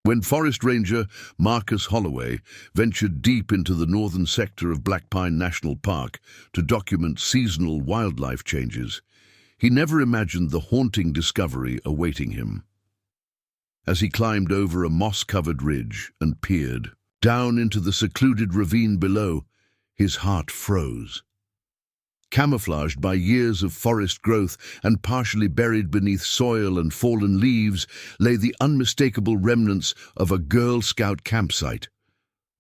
When Forest Ranger Marcus Holloway ventured deep into the northern sector of Black Pine National Park to document seasonal wildlife changes, he never imagined the haunting discovery awaiting him. As he climbed over a moss-covered ridge and peered down into the secluded ravine below, his heart froze. Camouflaged by years of forest growth and partially buried beneath soil and fallen leaves lay the unmistakable remnants of a Girl Scout campsite.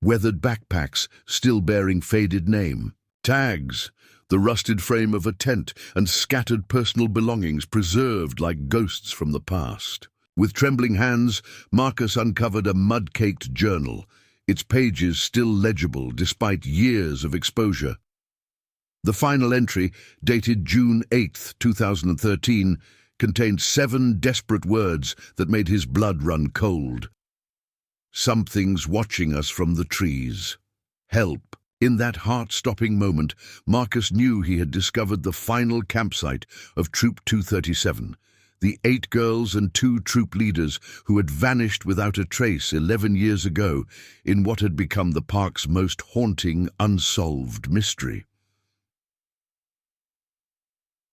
Weathered backpacks still bearing faded name, tags, the rusted frame of a tent, and scattered personal belongings preserved like ghosts from the past. With trembling hands, Marcus uncovered a mud-caked journal, its pages still legible despite years of exposure. The final entry, dated June 8, 2013, contained 7 desperate words that made his blood run cold. "Something's watching us from the trees. Help." In that heart-stopping moment, Marcus knew he had discovered the final campsite of Troop 237, the 8 girls and 2 troop leaders who had vanished without a trace 11 years ago in what had become the park's most haunting, unsolved mystery.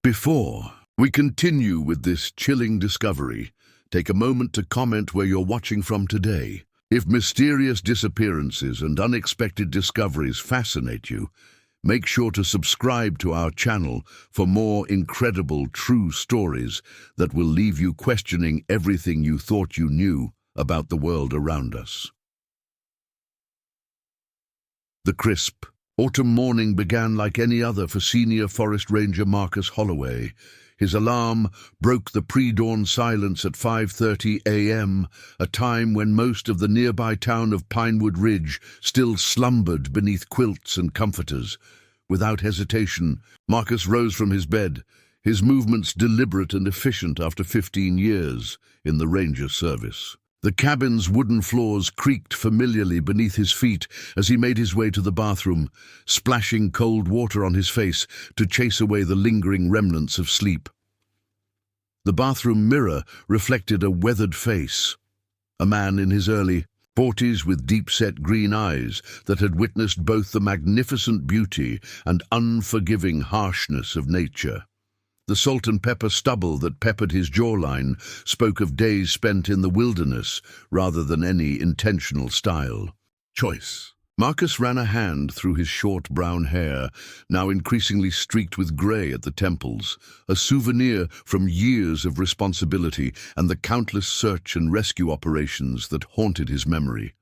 Before we continue with this chilling discovery, take a moment to comment where you're watching from today. If mysterious disappearances and unexpected discoveries fascinate you, make sure to subscribe to our channel for more incredible true stories that will leave you questioning everything you thought you knew about the world around us. The crisp autumn morning began like any other for Senior Forest Ranger Marcus Holloway. His alarm broke the pre-dawn silence at 5:30 a.m., a time when most of the nearby town of Pinewood Ridge still slumbered beneath quilts and comforters. Without hesitation, Marcus rose from his bed, his movements deliberate and efficient after 15 years in the Ranger service. The cabin's wooden floors creaked familiarly beneath his feet as he made his way to the bathroom, splashing cold water on his face to chase away the lingering remnants of sleep. The bathroom mirror reflected a weathered face, a man in his early 40s with deep-set green eyes that had witnessed both the magnificent beauty and unforgiving harshness of nature. The salt and pepper stubble that peppered his jawline spoke of days spent in the wilderness rather than any intentional style choice. Marcus ran a hand through his short brown hair, now increasingly streaked with grey at the temples, a souvenir from years of responsibility and the countless search and rescue operations that haunted his memory.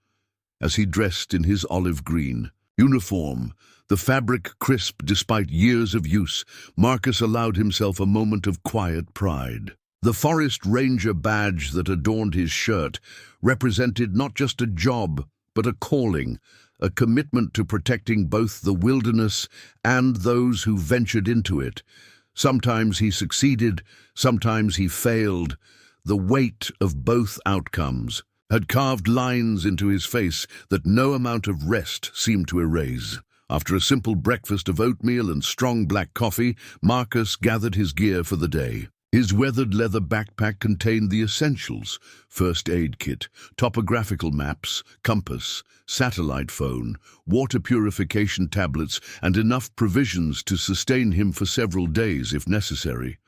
As he dressed in his olive green uniform, the fabric crisp despite years of use, Marcus allowed himself a moment of quiet pride. The Forest Ranger badge that adorned his shirt represented not just a job, but a calling, a commitment to protecting both the wilderness and those who ventured into it. Sometimes he succeeded, sometimes he failed. The weight of both outcomes had carved lines into his face that no amount of rest seemed to erase. After a simple breakfast of oatmeal and strong black coffee, Marcus gathered his gear for the day. His weathered leather backpack contained the essentials: first aid kit, topographical maps, compass, satellite phone, water purification tablets, and enough provisions to sustain him for several days if necessary.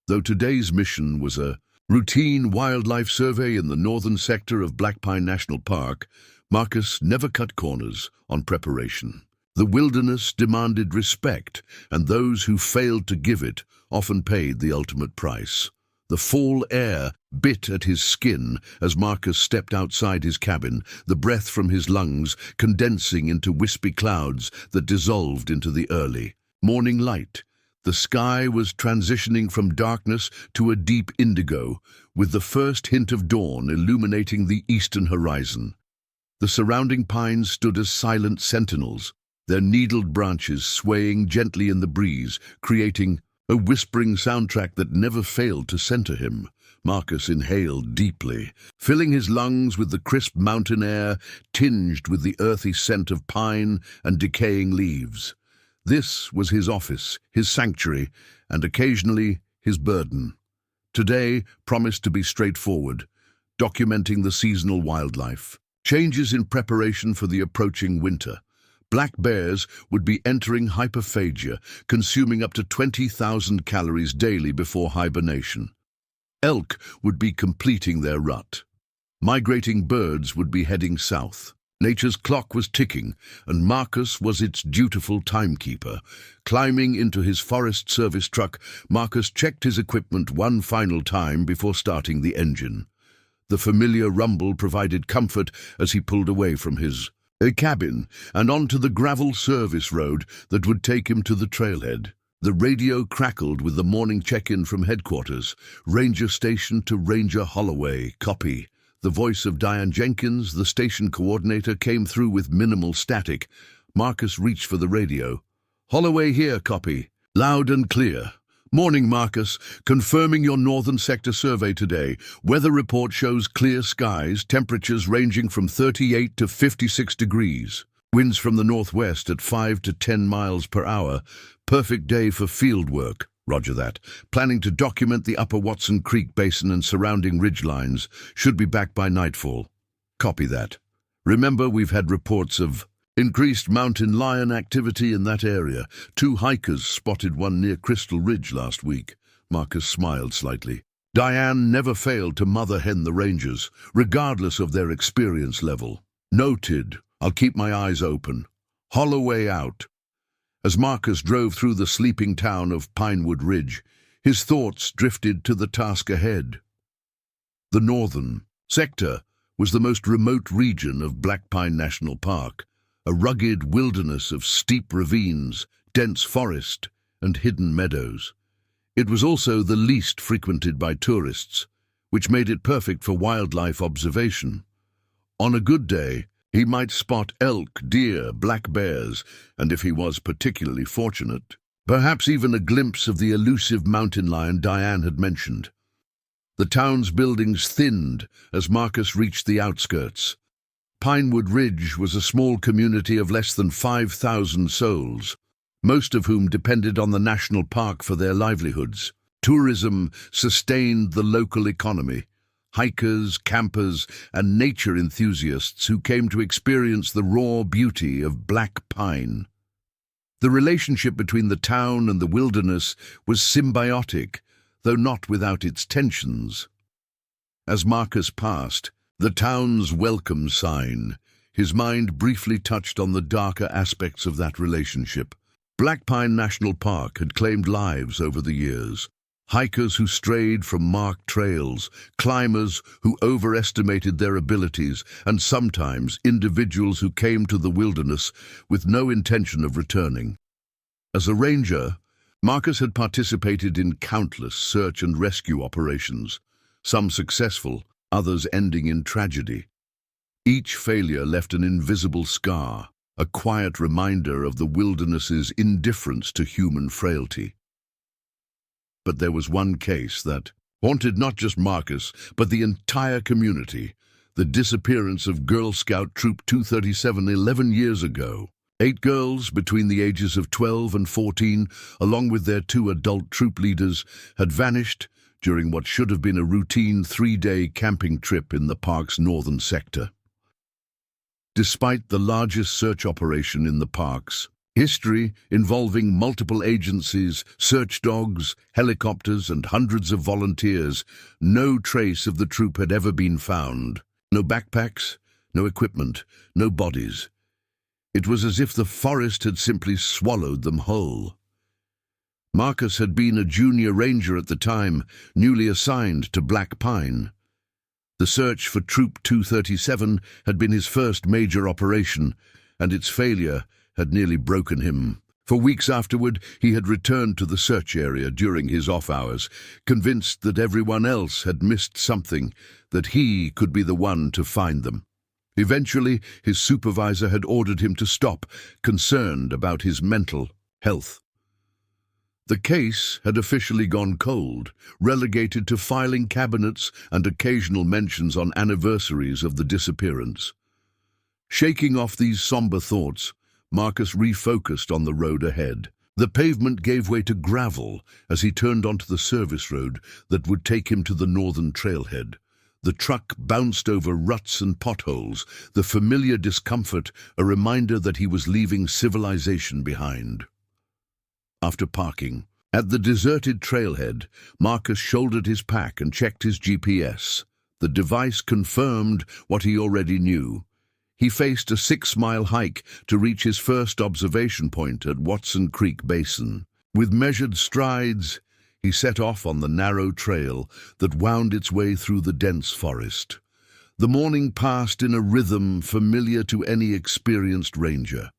Though today's mission was a routine wildlife survey in the northern sector of Black Pine National Park, Marcus never cut corners on preparation. The wilderness demanded respect, and those who failed to give it often paid the ultimate price. The fall air bit at his skin as Marcus stepped outside his cabin, the breath from his lungs condensing into wispy clouds that dissolved into the early morning light. The sky was transitioning from darkness to a deep indigo, with the first hint of dawn illuminating the eastern horizon. The surrounding pines stood as silent sentinels, their needled branches swaying gently in the breeze, creating a whispering soundtrack that never failed to center him. Marcus inhaled deeply, filling his lungs with the crisp mountain air tinged with the earthy scent of pine and decaying leaves. This was his office, his sanctuary, and occasionally his burden. Today promised to be straightforward. documenting the seasonal wildlife. Changes in preparation for the approaching winter. Black bears would be entering hyperphagia, consuming up to 20,000 calories daily before hibernation. Elk would be completing their rut. Migrating birds would be heading south. Nature's clock was ticking, and Marcus was its dutiful timekeeper. Climbing into his Forest Service truck, Marcus checked his equipment one final time before starting the engine. The familiar rumble provided comfort as he pulled away from his cabin and onto the gravel service road that would take him to the trailhead. The radio crackled with the morning check-in from headquarters. Ranger station to Ranger Holloway, copy. The voice of Diane Jenkins, the station coordinator, came through with minimal static. Marcus reached for the radio. Holloway here, copy. Loud and clear. Morning, Marcus. Confirming your northern sector survey today. Weather report shows clear skies, temperatures ranging from 38 to 56 degrees. Winds from the northwest at 5 to 10 miles per hour. Perfect day for field work. Roger that. Planning to document the upper Watson Creek Basin and surrounding ridgelines. Should be back by nightfall. Copy that. Remember, we've had reports of increased mountain lion activity in that area. 2 hikers spotted one near Crystal Ridge last week. Marcus smiled slightly. Diane never failed to mother hen the rangers, regardless of their experience level. Noted. I'll keep my eyes open. Holloway out. As Marcus drove through the sleeping town of Pinewood Ridge, his thoughts drifted to the task ahead. The northern sector was the most remote region of Black Pine National Park, a rugged wilderness of steep ravines, dense forest, and hidden meadows. It was also the least frequented by tourists, which made it perfect for wildlife observation. On a good day, he might spot elk, deer, black bears, and if he was particularly fortunate, perhaps even a glimpse of the elusive mountain lion Diane had mentioned. The town's buildings thinned as Marcus reached the outskirts. Pinewood Ridge was a small community of less than 5,000 souls, most of whom depended on the national park for their livelihoods. Tourism sustained the local economy. Hikers, campers, and nature enthusiasts who came to experience the raw beauty of black pine. The relationship between the town and the wilderness was symbiotic, though not without its tensions. As Marcus passed, the town's welcome sign, his mind briefly touched on the darker aspects of that relationship. Black Pine National Park had claimed lives over the years. Hikers who strayed from marked trails, climbers who overestimated their abilities, and sometimes individuals who came to the wilderness with no intention of returning. As a ranger, Marcus had participated in countless search and rescue operations, some successful, others ending in tragedy. Each failure left an invisible scar, a quiet reminder of the wilderness's indifference to human frailty. But there was one case that haunted not just Marcus, but the entire community: the disappearance of Girl Scout Troop 237 11 years ago. 8 girls between the ages of 12 and 14, along with their 2 adult troop leaders, had vanished during what should have been a routine 3-day camping trip in the park's northern sector. Despite the largest search operation in the park's history, involving multiple agencies, search dogs, helicopters, and hundreds of volunteers, no trace of the troop had ever been found. No backpacks, no equipment, no bodies. It was as if the forest had simply swallowed them whole. Marcus had been a junior ranger at the time, newly assigned to Black Pine. The search for Troop 237 had been his first major operation, and its failure had nearly broken him. For weeks afterward, he had returned to the search area during his off hours, convinced that everyone else had missed something, that he could be the one to find them. Eventually, his supervisor had ordered him to stop, concerned about his mental health. The case had officially gone cold, relegated to filing cabinets and occasional mentions on anniversaries of the disappearance. Shaking off these somber thoughts, Marcus refocused on the road ahead. The pavement gave way to gravel as he turned onto the service road that would take him to the northern trailhead. The truck bounced over ruts and potholes, the familiar discomfort a reminder that he was leaving civilization behind. After parking at the deserted trailhead, Marcus shouldered his pack and checked his GPS. The device confirmed what he already knew. He faced a 6-mile hike to reach his first observation point at Watson Creek Basin. With measured strides, he set off on the narrow trail that wound its way through the dense forest. The morning passed in a rhythm familiar to any experienced ranger.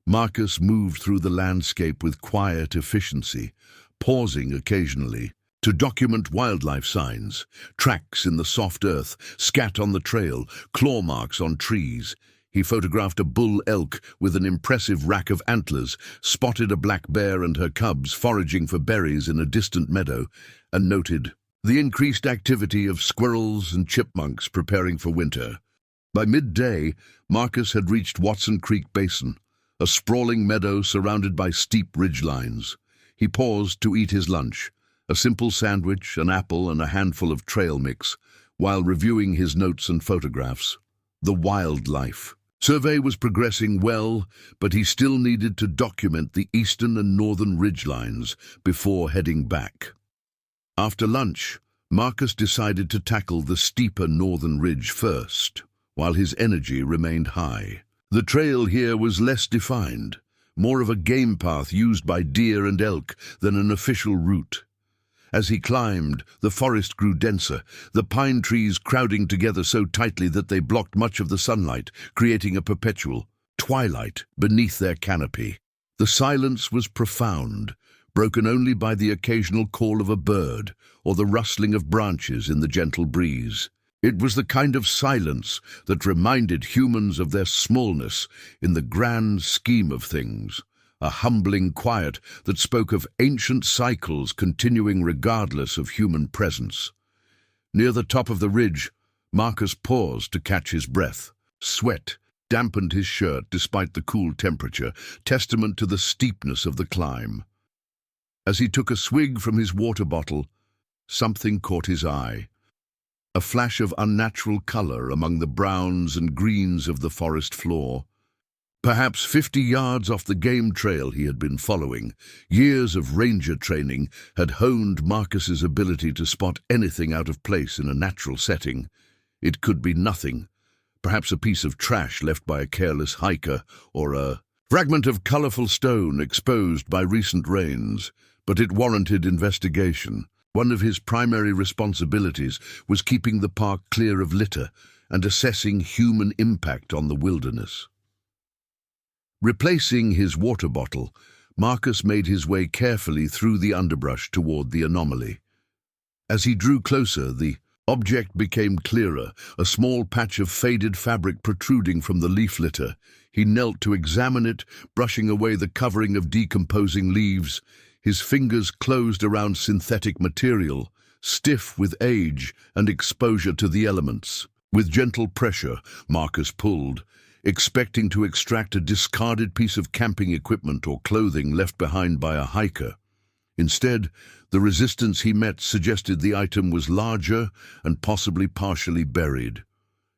Marcus moved through the landscape with quiet efficiency, pausing occasionally to document wildlife signs, tracks in the soft earth, scat on the trail, claw marks on trees. He photographed a bull elk with an impressive rack of antlers, spotted a black bear and her cubs foraging for berries in a distant meadow, and noted the increased activity of squirrels and chipmunks preparing for winter. By midday, Marcus had reached Watson Creek Basin, a sprawling meadow surrounded by steep ridgelines. He paused to eat his lunch, a simple sandwich, an apple, and a handful of trail mix, while reviewing his notes and photographs. The wildlife survey was progressing well, but he still needed to document the eastern and northern ridgelines before heading back. After lunch, Marcus decided to tackle the steeper northern ridge first, while his energy remained high. The trail here was less defined, more of a game path used by deer and elk than an official route. As he climbed, the forest grew denser, the pine trees crowding together so tightly that they blocked much of the sunlight, creating a perpetual twilight beneath their canopy. The silence was profound, broken only by the occasional call of a bird or the rustling of branches in the gentle breeze. It was the kind of silence that reminded humans of their smallness in the grand scheme of things. A humbling quiet that spoke of ancient cycles continuing regardless of human presence. Near the top of the ridge, Marcus paused to catch his breath. Sweat dampened his shirt despite the cool temperature, testament to the steepness of the climb. As he took a swig from his water bottle, something caught his eye. A flash of unnatural color among the browns and greens of the forest floor. Perhaps 50 yards off the game trail he had been following, years of ranger training had honed Marcus's ability to spot anything out of place in a natural setting. It could be nothing, perhaps a piece of trash left by a careless hiker or a fragment of colorful stone exposed by recent rains, but it warranted investigation. One of his primary responsibilities was keeping the park clear of litter and assessing human impact on the wilderness. Replacing his water bottle, Marcus made his way carefully through the underbrush toward the anomaly. As he drew closer, the object became clearer, a small patch of faded fabric protruding from the leaf litter. He knelt to examine it, brushing away the covering of decomposing leaves. His fingers closed around synthetic material, stiff with age and exposure to the elements. With gentle pressure, Marcus pulled, expecting to extract a discarded piece of camping equipment or clothing left behind by a hiker. Instead, the resistance he met suggested the item was larger and possibly partially buried.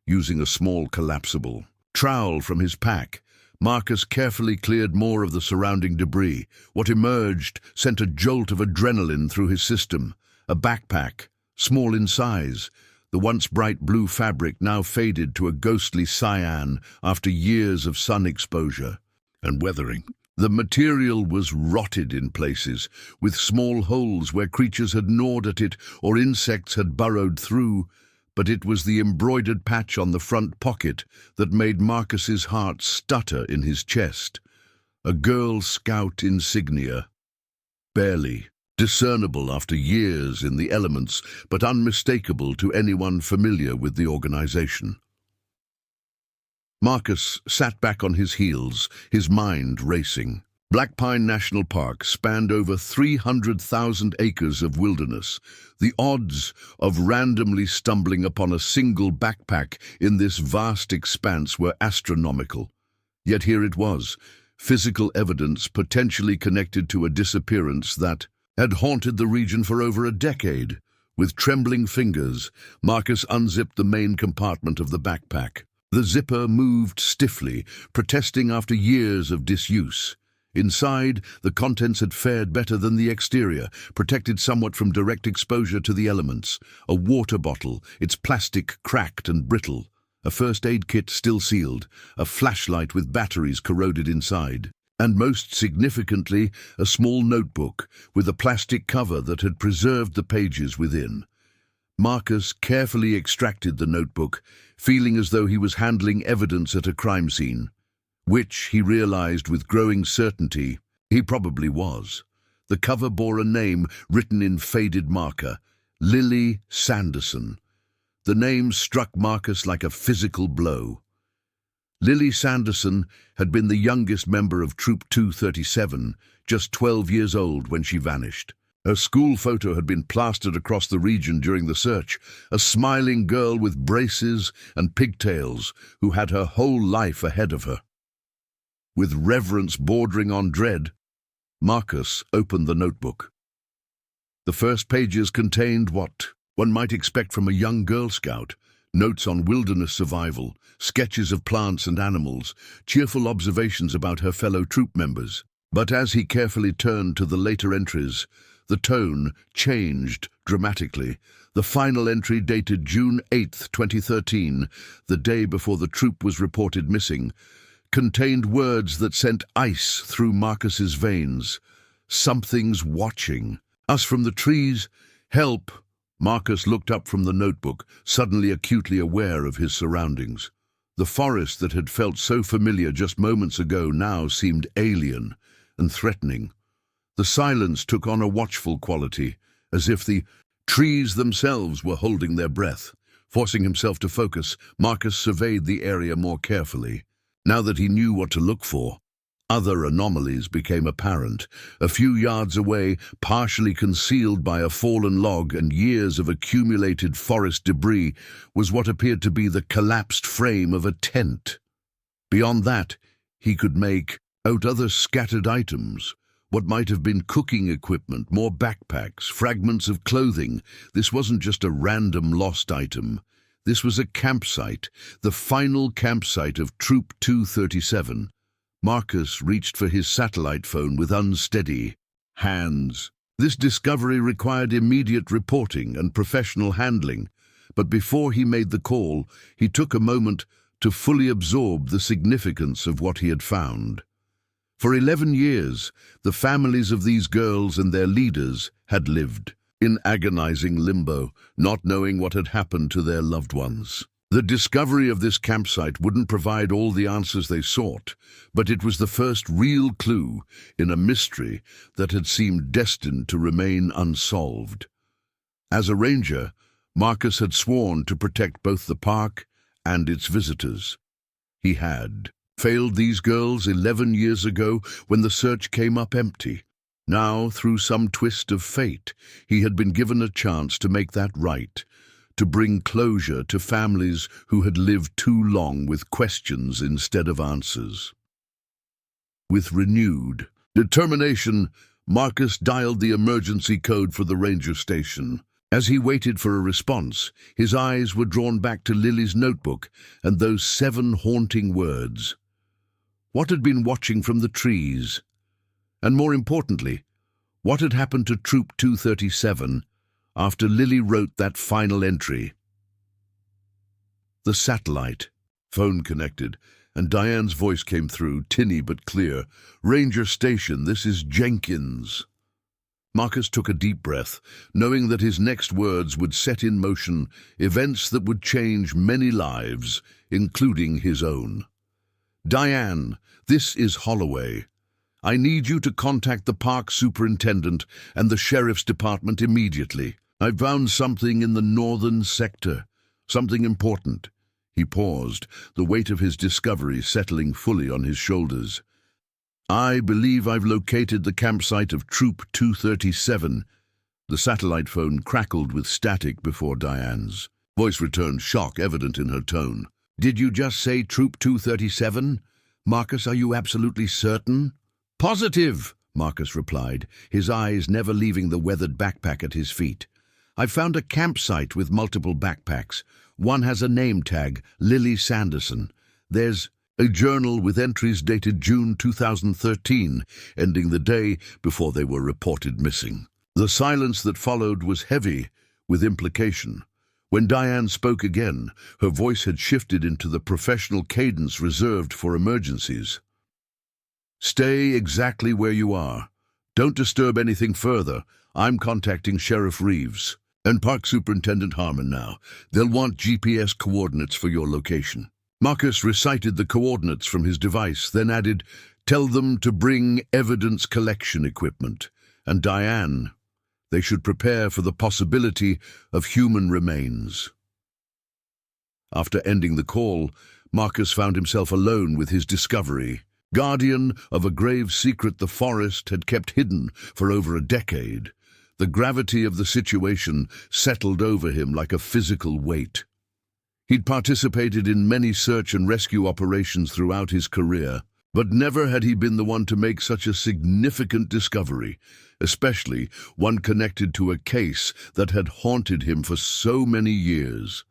Using a small collapsible trowel from his pack, Marcus carefully cleared more of the surrounding debris. What emerged sent a jolt of adrenaline through his system. A backpack, small in size, the once bright blue fabric now faded to a ghostly cyan after years of sun exposure and weathering. The material was rotted in places, with small holes where creatures had gnawed at it or insects had burrowed through, but it was the embroidered patch on the front pocket that made Marcus's heart stutter in his chest. A Girl Scout insignia, barely discernible after years in the elements, but unmistakable to anyone familiar with the organization. Marcus sat back on his heels, his mind racing. Black Pine National Park spanned over 300,000 acres of wilderness. The odds of randomly stumbling upon a single backpack in this vast expanse were astronomical. Yet here it was, physical evidence potentially connected to a disappearance that had haunted the region for over a decade. With trembling fingers, Marcus unzipped the main compartment of the backpack. The zipper moved stiffly, protesting after years of disuse. Inside, the contents had fared better than the exterior, protected somewhat from direct exposure to the elements. A water bottle, its plastic cracked and brittle. A first aid kit still sealed. A flashlight with batteries corroded inside. And most significantly, a small notebook with a plastic cover that had preserved the pages within. Marcus carefully extracted the notebook, feeling as though he was handling evidence at a crime scene, which, he realized with growing certainty, he probably was. The cover bore a name written in faded marker, Lily Sanderson. The name struck Marcus like a physical blow. Lily Sanderson had been the youngest member of Troop 237, just 12 years old when she vanished. Her school photo had been plastered across the region during the search, a smiling girl with braces and pigtails who had her whole life ahead of her. With reverence bordering on dread, Marcus opened the notebook. The first pages contained what one might expect from a young Girl Scout: notes on wilderness survival, sketches of plants and animals, cheerful observations about her fellow troop members. But as he carefully turned to the later entries, the tone changed dramatically. The final entry, dated June 8, 2013, the day before the troop was reported missing, contained words that sent ice through Marcus's veins. "Something's watching us from the trees. Help!" Marcus looked up from the notebook, suddenly acutely aware of his surroundings. The forest that had felt so familiar just moments ago now seemed alien and threatening. The silence took on a watchful quality, as if the trees themselves were holding their breath. Forcing himself to focus, Marcus surveyed the area more carefully. Now that he knew what to look for, other anomalies became apparent. A few yards away, partially concealed by a fallen log and years of accumulated forest debris, was what appeared to be the collapsed frame of a tent. Beyond that, he could make out other scattered items, what might have been cooking equipment, more backpacks, fragments of clothing. This wasn't just a random lost item. This was a campsite, the final campsite of Troop 237. Marcus reached for his satellite phone with unsteady hands. This discovery required immediate reporting and professional handling, but before he made the call, he took a moment to fully absorb the significance of what he had found. For 11 years, the families of these girls and their leaders had lived in agonizing limbo, not knowing what had happened to their loved ones. The discovery of this campsite wouldn't provide all the answers they sought, but it was the first real clue in a mystery that had seemed destined to remain unsolved. As a ranger, Marcus had sworn to protect both the park and its visitors. He had failed these girls 11 years ago when the search came up empty. Now, through some twist of fate, he had been given a chance to make that right, to bring closure to families who had lived too long with questions instead of answers. With renewed determination, Marcus dialed the emergency code for the ranger station. As he waited for a response, his eyes were drawn back to Lily's notebook and those 7 haunting words. What had been watching from the trees? And more importantly, what had happened to Troop 237 after Lily wrote that final entry? The satellite phone connected, and Diane's voice came through, tinny but clear. "Ranger Station, this is Jenkins." Marcus took a deep breath, knowing that his next words would set in motion events that would change many lives, including his own. "Diane, this is Holloway. I need you to contact the park superintendent and the sheriff's department immediately. I found something in the northern sector, something important." He paused, the weight of his discovery settling fully on his shoulders. "I believe I've located the campsite of Troop 237. The satellite phone crackled with static before Diane's voice returned, shock evident in her tone. "Did you just say Troop 237? Marcus, are you absolutely certain?" "Positive," Marcus replied, his eyes never leaving the weathered backpack at his feet. "I found a campsite with multiple backpacks. One has a name tag, Lily Sanderson. There's a journal with entries dated June 2013, ending the day before they were reported missing." The silence that followed was heavy with implication. When Diane spoke again, her voice had shifted into the professional cadence reserved for emergencies. "Stay exactly where you are. Don't disturb anything further. I'm contacting Sheriff Reeves and Park Superintendent Harmon now. They'll want GPS coordinates for your location." Marcus recited the coordinates from his device, then added, "Tell them to bring evidence collection equipment. And Diane, they should prepare for the possibility of human remains." After ending the call, Marcus found himself alone with his discovery. Guardian of a grave secret the forest had kept hidden for over a decade, the gravity of the situation settled over him like a physical weight. He'd participated in many search and rescue operations throughout his career, but never had he been the one to make such a significant discovery, especially one connected to a case that had haunted him for so many years.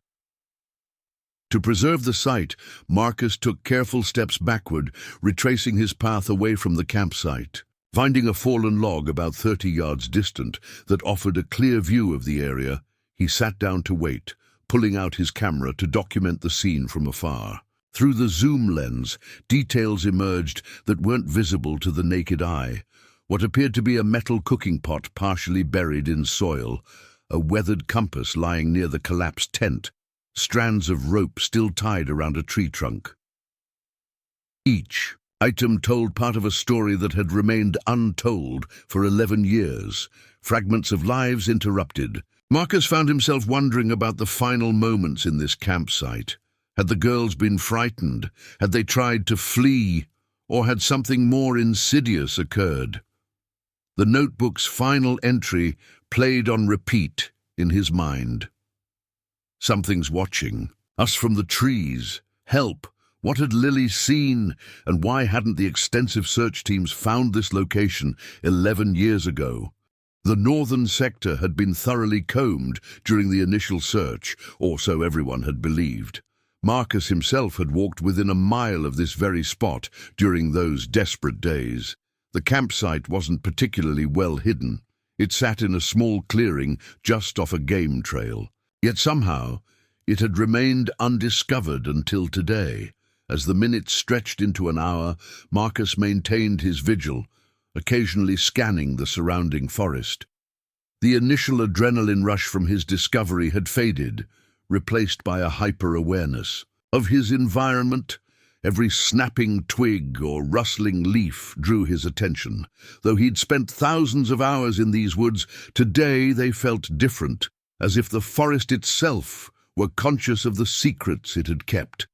To preserve the site, Marcus took careful steps backward, retracing his path away from the campsite. Finding a fallen log about 30 yards distant that offered a clear view of the area, he sat down to wait, pulling out his camera to document the scene from afar. Through the zoom lens, details emerged that weren't visible to the naked eye. What appeared to be a metal cooking pot partially buried in soil, a weathered compass lying near the collapsed tent, strands of rope still tied around a tree trunk. Each item told part of a story that had remained untold for 11 years, fragments of lives interrupted. Marcus found himself wondering about the final moments in this campsite. Had the girls been frightened? Had they tried to flee? Or had something more insidious occurred? The notebook's final entry played on repeat in his mind. "Something's watching. Us from the trees. Help. What had Lily seen? And why hadn't the extensive search teams found this location 11 years ago?" The northern sector had been thoroughly combed during the initial search, or so everyone had believed. Marcus himself had walked within a mile of this very spot during those desperate days. The campsite wasn't particularly well hidden. It sat in a small clearing just off a game trail. Yet somehow it had remained undiscovered until today. As the minutes stretched into an hour, Marcus maintained his vigil, occasionally scanning the surrounding forest. The initial adrenaline rush from his discovery had faded, replaced by a hyper-awareness of his environment. Every snapping twig or rustling leaf drew his attention. Though he'd spent thousands of hours in these woods, today they felt different, as if the forest itself were conscious of the secrets it had kept.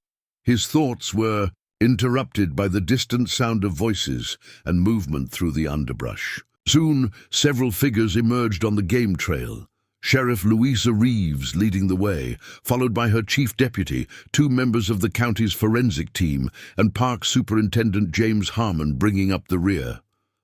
His thoughts were interrupted by the distant sound of voices and movement through the underbrush. Soon, several figures emerged on the game trail. Sheriff Louisa Reeves leading the way, followed by her chief deputy, 2 members of the county's forensic team, and Park Superintendent James Harmon bringing up the rear.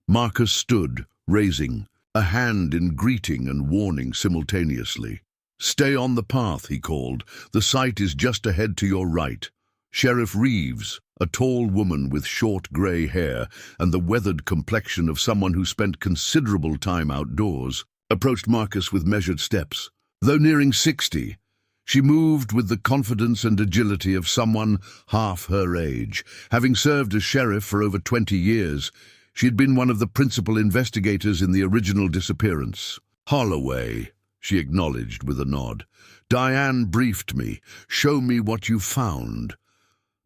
Marcus stood, raising a hand in greeting and warning simultaneously. "Stay on the path," he called. "The site is just ahead to your right." Sheriff Reeves, a tall woman with short grey hair and the weathered complexion of someone who spent considerable time outdoors, approached Marcus with measured steps. Though nearing 60, she moved with the confidence and agility of someone half her age. Having served as sheriff for over 20 years, she had been one of the principal investigators in the original disappearance. "Holloway," she acknowledged with a nod. "Diane briefed me. Show me what you found."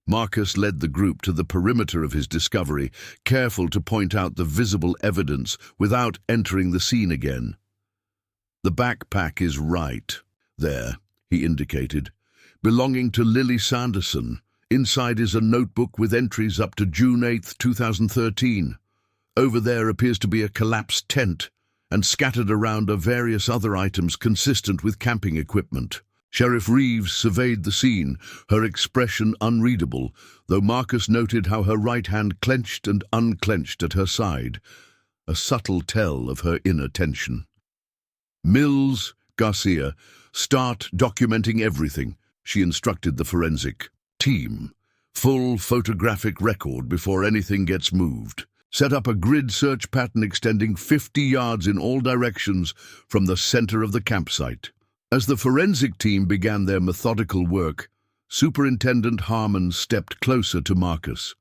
Marcus led the group to the perimeter of his discovery, careful to point out the visible evidence without entering the scene again. "The backpack is right there," he indicated, "belonging to Lily Sanderson. Inside is a notebook with entries up to June 8, 2013. Over there appears to be a collapsed tent, and scattered around are various other items consistent with camping equipment." Sheriff Reeves surveyed the scene, her expression unreadable, though Marcus noted how her right hand clenched and unclenched at her side, a subtle tell of her inner tension. "Mills, Garcia, start documenting everything, she instructed the forensic team. Full photographic record before anything gets moved. Set up a grid search pattern extending 50 yards in all directions from the center of the campsite. As the forensic team began their methodical work, Superintendent Harmon stepped closer to Marcus.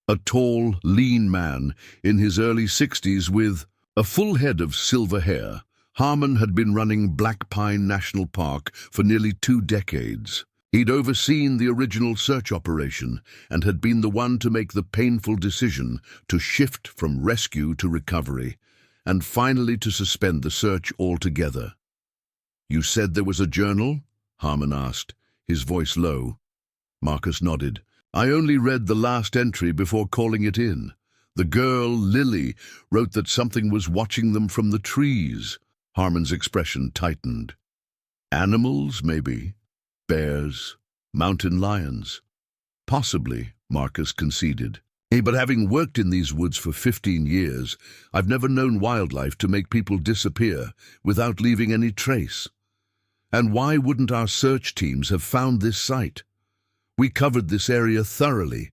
A tall, lean man in his early 60s with a full head of silver hair. Harmon had been running Black Pine National Park for nearly 2 decades. He'd overseen the original search operation and had been the one to make the painful decision to shift from rescue to recovery, and finally to suspend the search altogether. "You said there was a journal?" Harmon asked, his voice low. Marcus nodded. "I only read the last entry before calling it in. The girl, Lily, wrote that something was watching them from the trees." Harmon's expression tightened. "Animals, maybe. Bears, mountain lions." "Possibly," Marcus conceded. "Hey, but having worked in these woods for 15 years, I've never known wildlife to make people disappear without leaving any trace. And why wouldn't our search teams have found this site? We covered this area thoroughly."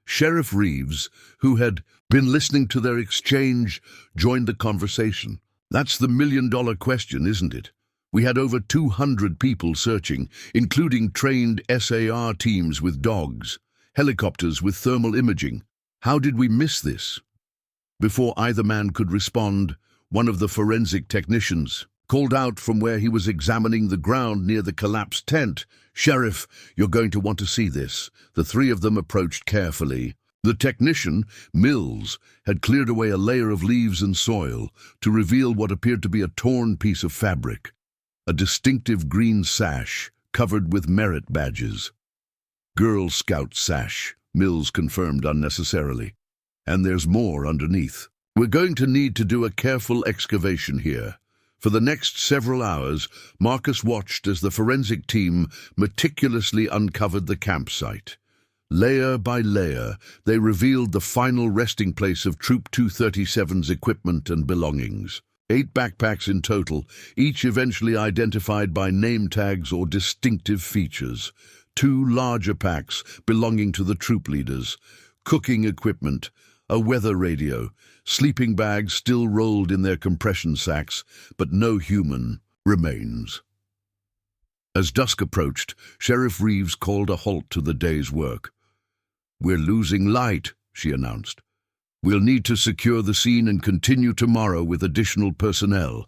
Sheriff Reeves, who had been listening to their exchange, joined the conversation. "That's the million-dollar question, isn't it? We had over 200 people searching, including trained SAR teams with dogs, helicopters with thermal imaging. How did we miss this?" Before either man could respond, one of the forensic technicians called out from where he was examining the ground near the collapsed tent, "Sheriff, you're going to want to see this." The 3 of them approached carefully. The technician, Mills, had cleared away a layer of leaves and soil to reveal what appeared to be a torn piece of fabric. A distinctive green sash covered with merit badges. "Girl Scout sash," Mills confirmed unnecessarily. "And there's more underneath. We're going to need to do a careful excavation here." For the next several hours, Marcus watched as the forensic team meticulously uncovered the campsite. Layer by layer, they revealed the final resting place of Troop 237's equipment and belongings. 8 backpacks in total, each eventually identified by name tags or distinctive features. 2 larger packs belonging to the troop leaders. Cooking equipment, a weather radio, sleeping bags still rolled in their compression sacks, but no human remains. As dusk approached, Sheriff Reeves called a halt to the day's work. "We're losing light," she announced. "We'll need to secure the scene and continue tomorrow with additional personnel.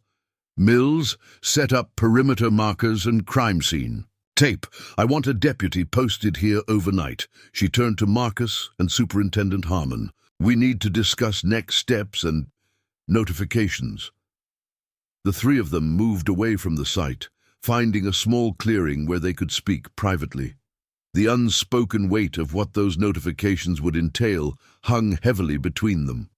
Mills, set up perimeter markers and crime scene. Tape, I want a deputy posted here overnight." She turned to Marcus and Superintendent Harmon. "We need to discuss next steps and notifications." The 3 of them moved away from the site, finding a small clearing where they could speak privately. The unspoken weight of what those notifications would entail hung heavily between them.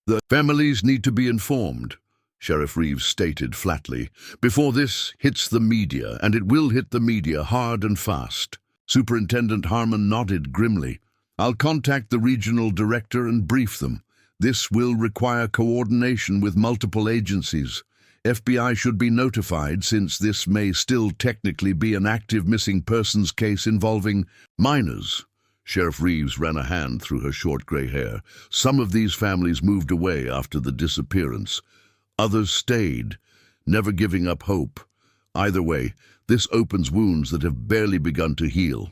"The families need to be informed," Sheriff Reeves stated flatly, "before this hits the media, and it will hit the media hard and fast." Superintendent Harmon nodded grimly. "I'll contact the regional director and brief them. This will require coordination with multiple agencies. FBI should be notified since this may still technically be an active missing persons case involving minors." Sheriff Reeves ran a hand through her short gray hair. "Some of these families moved away after the disappearance. Others stayed, never giving up hope. Either way, this opens wounds that have barely begun to heal.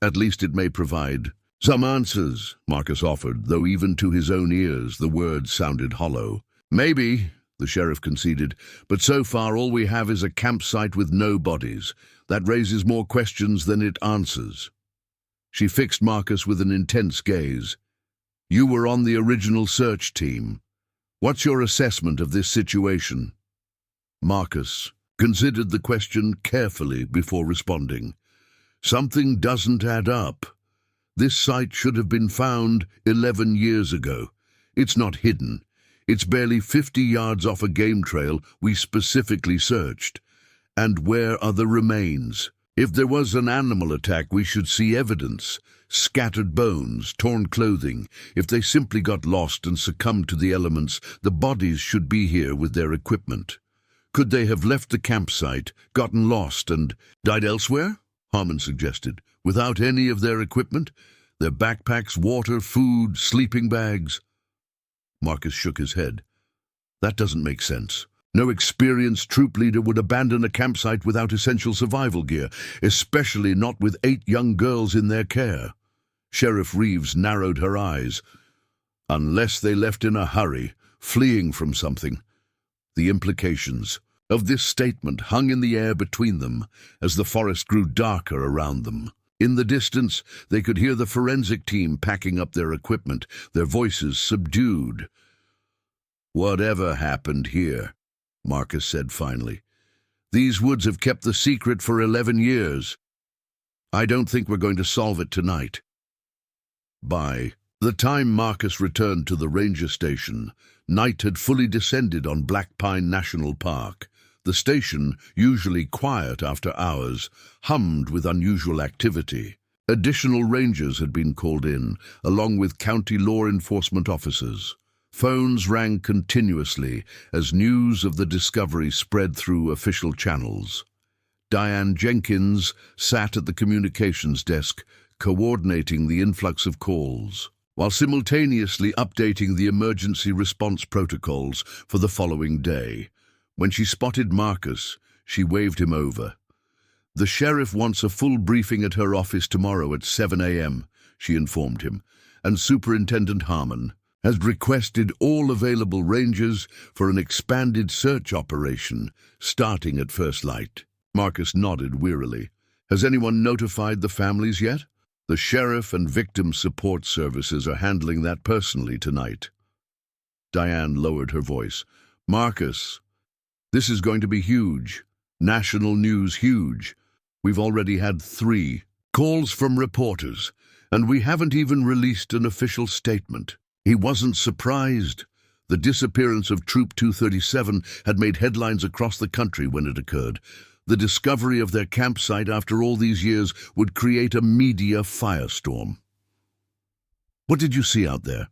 At least it may provide some answers," Marcus offered, though even to his own ears the words sounded hollow. "Maybe," the sheriff conceded, "but so far all we have is a campsite with no bodies. That raises more questions than it answers." She fixed Marcus with an intense gaze. "You were on the original search team. What's your assessment of this situation?" Marcus considered the question carefully before responding. "Something doesn't add up. This site should have been found 11 years ago. It's not hidden. It's barely 50 yards off a game trail we specifically searched. And where are the remains? If there was an animal attack, we should see evidence. Scattered bones, torn clothing. If they simply got lost and succumbed to the elements, the bodies should be here with their equipment. Could they have left the campsite, gotten lost, and died elsewhere? Harmon suggested. Without any of their equipment? Their backpacks, water, food, sleeping bags? Marcus shook his head. That doesn't make sense. No experienced troop leader would abandon a campsite without essential survival gear, especially not with 8 young girls in their care. Sheriff Reeves narrowed her eyes. Unless they left in a hurry, fleeing from something. The implications of this statement hung in the air between them as the forest grew darker around them. In the distance, they could hear the forensic team packing up their equipment, their voices subdued. "Whatever happened here," Marcus said finally. "These woods have kept the secret for 11 years. I don't think we're going to solve it tonight." By the time Marcus returned to the ranger station, night had fully descended on Black Pine National Park. The station, usually quiet after hours, hummed with unusual activity. Additional rangers had been called in, along with county law enforcement officers. Phones rang continuously as news of the discovery spread through official channels. Diane Jenkins sat at the communications desk, coordinating the influx of calls, while simultaneously updating the emergency response protocols for the following day. When she spotted Marcus, she waved him over. "The sheriff wants a full briefing at her office tomorrow at 7 a.m., she informed him, and Superintendent Harmon has requested all available rangers for an expanded search operation starting at first light." Marcus nodded wearily. "Has anyone notified the families yet?" "The sheriff and victim support services are handling that personally tonight." Diane lowered her voice. "Marcus, this is going to be huge. National news huge. We've already had 3 calls from reporters, and we haven't even released an official statement." He wasn't surprised. The disappearance of Troop 237 had made headlines across the country when it occurred. The discovery of their campsite after all these years would create a media firestorm. "What did you see out there?"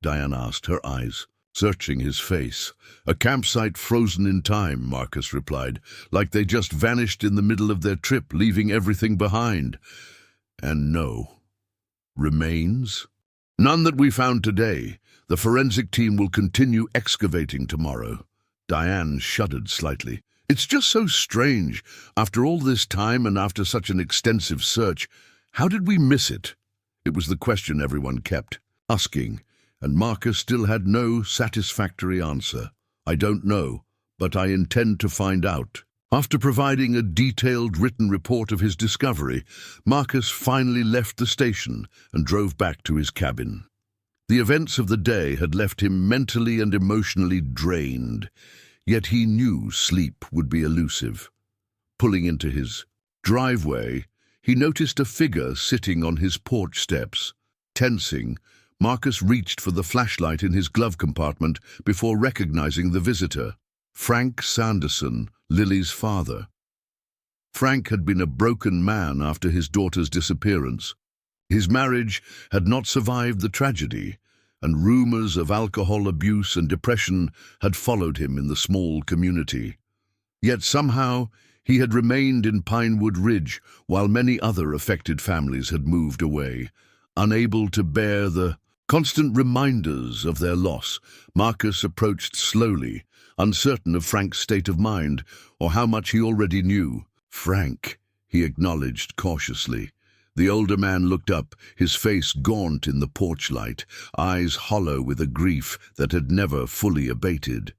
Diane asked, her eyes searching his face. "A campsite frozen in time," Marcus replied, "like they just vanished in the middle of their trip, leaving everything behind. And no remains? None that we found today. The forensic team will continue excavating tomorrow." Diane shuddered slightly. "It's just so strange. After all this time and after such an extensive search, how did we miss it?" It was the question everyone kept asking, and Marcus still had no satisfactory answer. "I don't know, but I intend to find out." After providing a detailed written report of his discovery, Marcus finally left the station and drove back to his cabin. The events of the day had left him mentally and emotionally drained, yet he knew sleep would be elusive. Pulling into his driveway, he noticed a figure sitting on his porch steps. Tensing, Marcus reached for the flashlight in his glove compartment before recognizing the visitor. Frank Sanderson, Lily's father. Frank had been a broken man after his daughter's disappearance. His marriage had not survived the tragedy, and rumors of alcohol abuse and depression had followed him in the small community. Yet somehow he had remained in Pinewood Ridge while many other affected families had moved away. Unable to bear the constant reminders of their loss, Marcus approached slowly, uncertain of Frank's state of mind or how much he already knew. "Frank," he acknowledged cautiously. The older man looked up, his face gaunt in the porch light, eyes hollow with a grief that had never fully abated.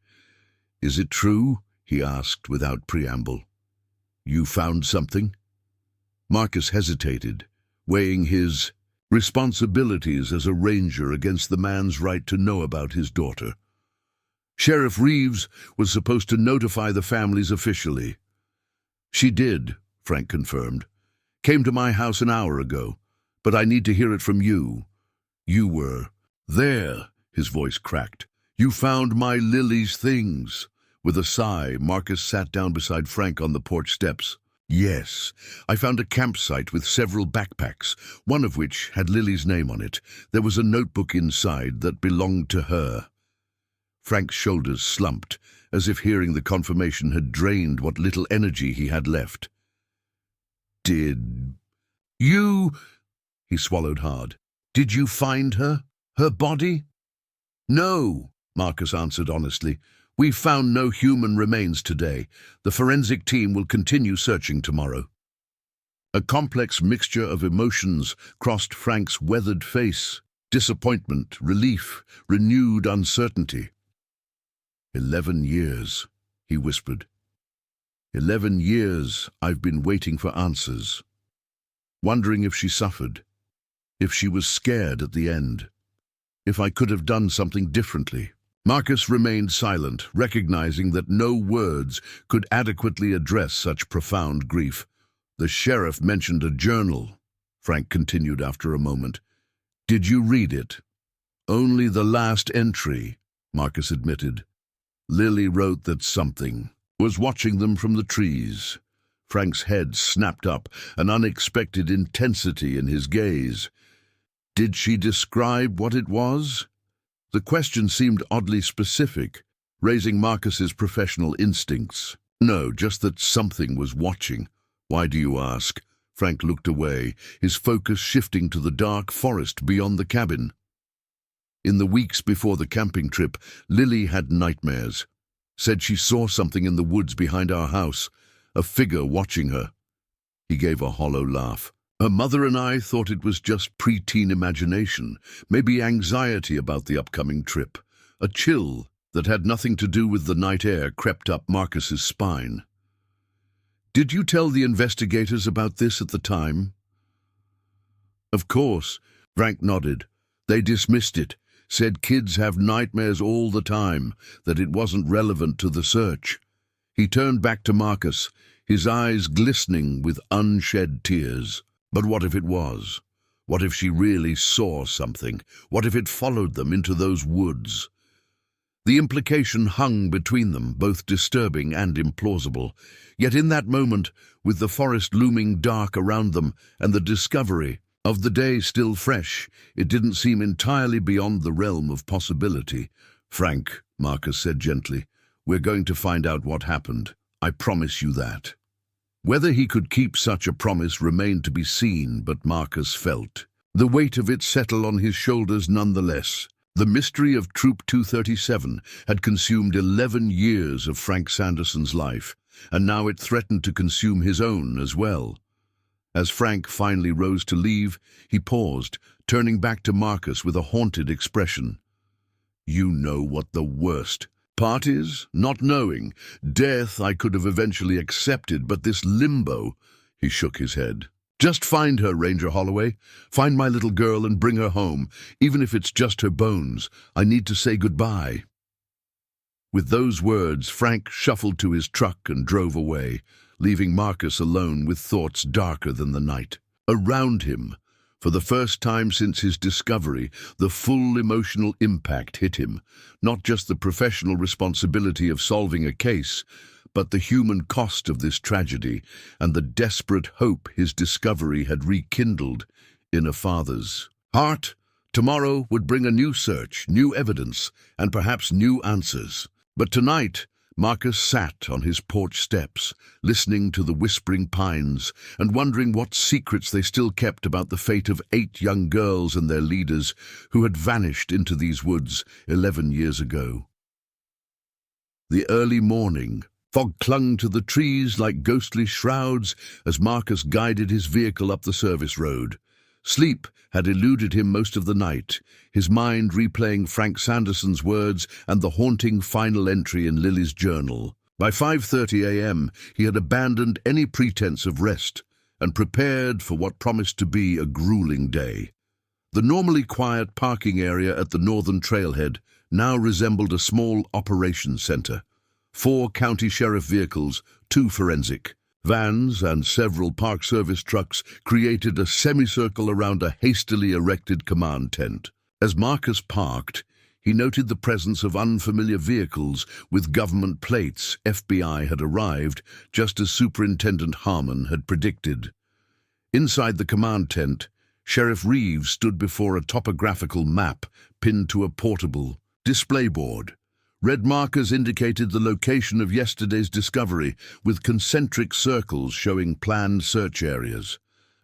"Is it true?" he asked without preamble. "You found something?" Marcus hesitated, weighing his responsibilities as a ranger against the man's right to know about his daughter. Sheriff Reeves was supposed to notify the families officially. "She did," Frank confirmed. "Came to my house an hour ago, but I need to hear it from you. You were there," his voice cracked. "You found my Lily's things." With a sigh, Marcus sat down beside Frank on the porch steps. "Yes, I found a campsite with several backpacks, one of which had Lily's name on it. There was a notebook inside that belonged to her." Frank's shoulders slumped, as if hearing the confirmation had drained what little energy he had left. Did you... He swallowed hard. Did you find her? Her body? No, Marcus answered honestly. We've found no human remains today. The forensic team will continue searching tomorrow. A complex mixture of emotions crossed Frank's weathered face. Disappointment, relief, renewed uncertainty. 11 years, he whispered. 11 years I've been waiting for answers. Wondering if she suffered. If she was scared at the end. If I could have done something differently. Marcus remained silent, recognizing that no words could adequately address such profound grief. The sheriff mentioned a journal, Frank continued after a moment. Did you read it? Only the last entry, Marcus admitted. Lily wrote that something was watching them from the trees. Frank's head snapped up, an unexpected intensity in his gaze. Did she describe what it was? The question seemed oddly specific, raising Marcus's professional instincts. No, just that something was watching. Why do you ask? Frank looked away, his focus shifting to the dark forest beyond the cabin. In the weeks before the camping trip, Lily had nightmares. Said she saw something in the woods behind our house, a figure watching her. He gave a hollow laugh. Her mother and I thought it was just preteen imagination, maybe anxiety about the upcoming trip. A chill that had nothing to do with the night air crept up Marcus's spine. Did you tell the investigators about this at the time? Of course, Frank nodded. They dismissed it, said kids have nightmares all the time, that it wasn't relevant to the search. He turned back to Marcus, his eyes glistening with unshed tears. But what if it was? What if she really saw something? What if it followed them into those woods? The implication hung between them, both disturbing and implausible. Yet in that moment, with the forest looming dark around them and the discovery of the day still fresh, it didn't seem entirely beyond the realm of possibility. Frank, Marcus said gently, we're going to find out what happened. I promise you that. Whether he could keep such a promise remained to be seen, but Marcus felt the weight of it settle on his shoulders nonetheless. The mystery of Troop 237 had consumed 11 years of Frank Sanderson's life, and now it threatened to consume his own as well. As Frank finally rose to leave, he paused, turning back to Marcus with a haunted expression. You know what the worst part is? Not knowing. Death I could have eventually accepted, but this limbo, he shook his head. Just find her, Ranger Holloway. Find my little girl and bring her home, even if it's just her bones. I need to say goodbye. With those words, Frank shuffled to his truck and drove away, leaving Marcus alone with thoughts darker than the night. Around him, for the first time since his discovery, the full emotional impact hit him. Not just the professional responsibility of solving a case, but the human cost of this tragedy and the desperate hope his discovery had rekindled in a father's heart. Tomorrow would bring a new search, new evidence, and perhaps new answers. But tonight, Marcus sat on his porch steps, listening to the whispering pines and wondering what secrets they still kept about the fate of 8 young girls and their leaders who had vanished into these woods 11 years ago. The early morning, fog clung to the trees like ghostly shrouds as Marcus guided his vehicle up the service road. Sleep had eluded him most of the night, his mind replaying Frank Sanderson's words and the haunting final entry in Lily's journal. By 5:30 a.m., he had abandoned any pretense of rest and prepared for what promised to be a grueling day. The normally quiet parking area at the northern trailhead now resembled a small operations center. 4 county sheriff vehicles, 2 forensic vans, and several Park Service trucks created a semicircle around a hastily erected command tent. As Marcus parked, he noted the presence of unfamiliar vehicles with government plates. FBI had arrived, just as Superintendent Harmon had predicted. Inside the command tent, Sheriff Reeves stood before a topographical map pinned to a portable display board. Red markers indicated the location of yesterday's discovery, with concentric circles showing planned search areas.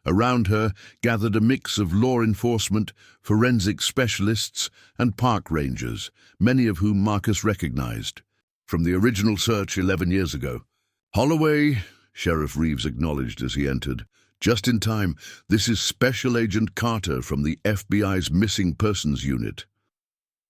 Around her gathered a mix of law enforcement, forensic specialists, and park rangers, many of whom Marcus recognized from the original search 11 years ago. "Holloway," Sheriff Reeves acknowledged as he entered. "Just in time. This is Special Agent Carter from the FBI's Missing Persons Unit."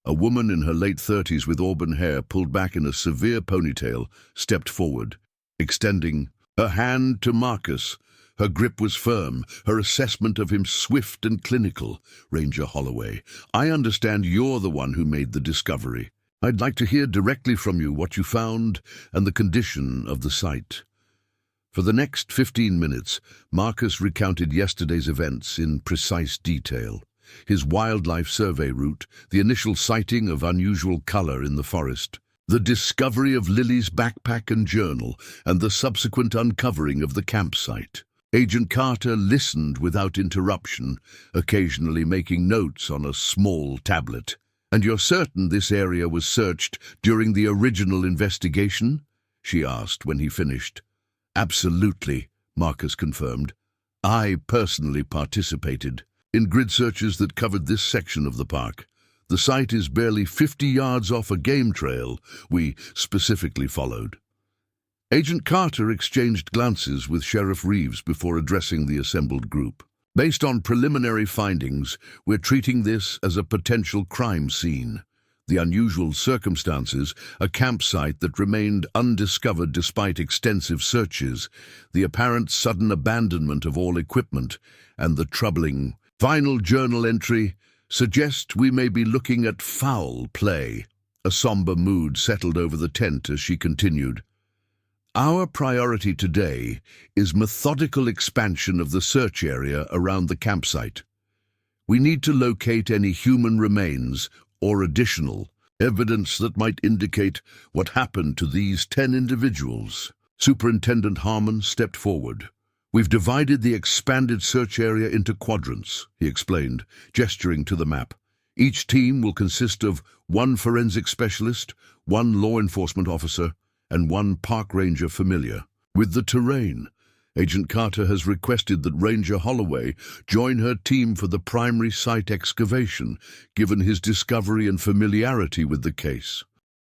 A woman in her late 30s with auburn hair pulled back in a severe ponytail stepped forward, extending her hand to Marcus. Her grip was firm, her assessment of him swift and clinical. "Ranger Holloway, I understand you're the one who made the discovery. I'd like to hear directly from you what you found and the condition of the site." For the next 15 minutes, Marcus recounted yesterday's events in precise detail. His wildlife survey route, the initial sighting of unusual color in the forest, the discovery of Lily's backpack and journal, and the subsequent uncovering of the campsite. Agent Carter listened without interruption, occasionally making notes on a small tablet. "And you're certain this area was searched during the original investigation?" she asked when he finished. "Absolutely," Marcus confirmed. "I personally participated in grid searches that covered this section of the park. The site is barely 50 yards off a game trail we specifically followed." Agent Carter exchanged glances with Sheriff Reeves before addressing the assembled group. "Based on preliminary findings, we're treating this as a potential crime scene. The unusual circumstances, a campsite that remained undiscovered despite extensive searches, the apparent sudden abandonment of all equipment, and the troubling final journal entry suggest we may be looking at foul play." A somber mood settled over the tent as she continued. "Our priority today is methodical expansion of the search area around the campsite. We need to locate any human remains or additional evidence that might indicate what happened to these 10 individuals. Superintendent Harmon stepped forward. "We've divided the expanded search area into quadrants," he explained, gesturing to the map. "Each team will consist of 1 forensic specialist, 1 law enforcement officer, and 1 park ranger familiar. With the terrain, Agent Carter has requested that Ranger Holloway join her team for the primary site excavation, given his discovery and familiarity with the case."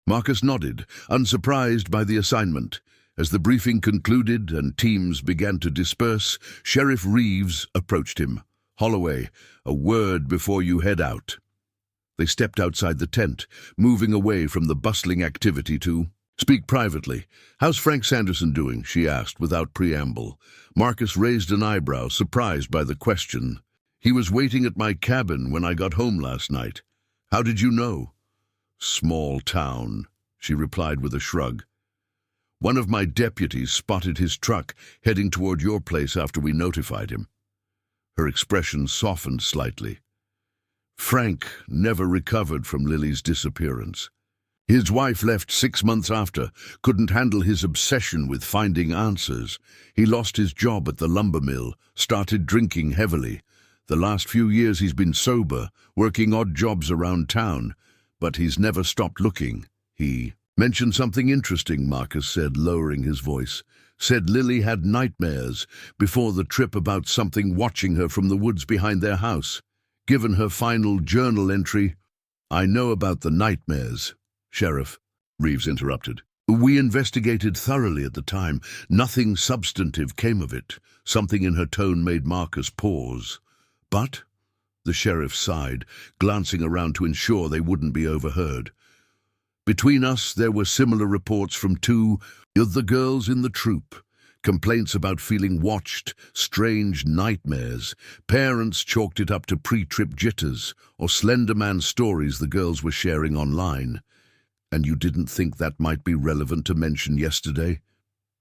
Marcus nodded, unsurprised by the assignment. As the briefing concluded and teams began to disperse, Sheriff Reeves approached him. "Holloway, a word before you head out." They stepped outside the tent, moving away from the bustling activity to speak privately. "How's Frank Sanderson doing?" she asked without preamble. Marcus raised an eyebrow, surprised by the question. "He was waiting at my cabin when I got home last night." "How did you know?" "Small town," she replied with a shrug. "One of my deputies spotted his truck heading toward your place after we notified him." Her expression softened slightly. "Frank never recovered from Lily's disappearance. His wife left 6 months after, couldn't handle his obsession with finding answers. He lost his job at the lumber mill, started drinking heavily. The last few years he's been sober, working odd jobs around town, but he's never stopped looking. He mentioned something interesting," Marcus said, lowering his voice. "Said Lily had nightmares before the trip about something watching her from the woods behind their house. Given her final journal entry—" "I know about the nightmares, Sheriff," Reeves interrupted. "We investigated thoroughly at the time. Nothing substantive came of it." Something in her tone made Marcus pause. "But," the sheriff sighed, glancing around to ensure they wouldn't be overheard, "between us there were similar reports from 2 of the girls in the troop. Complaints about feeling watched, strange nightmares. Parents chalked it up to pre-trip jitters or Slender Man stories the girls were sharing online. And you didn't think that might be relevant to mention yesterday?"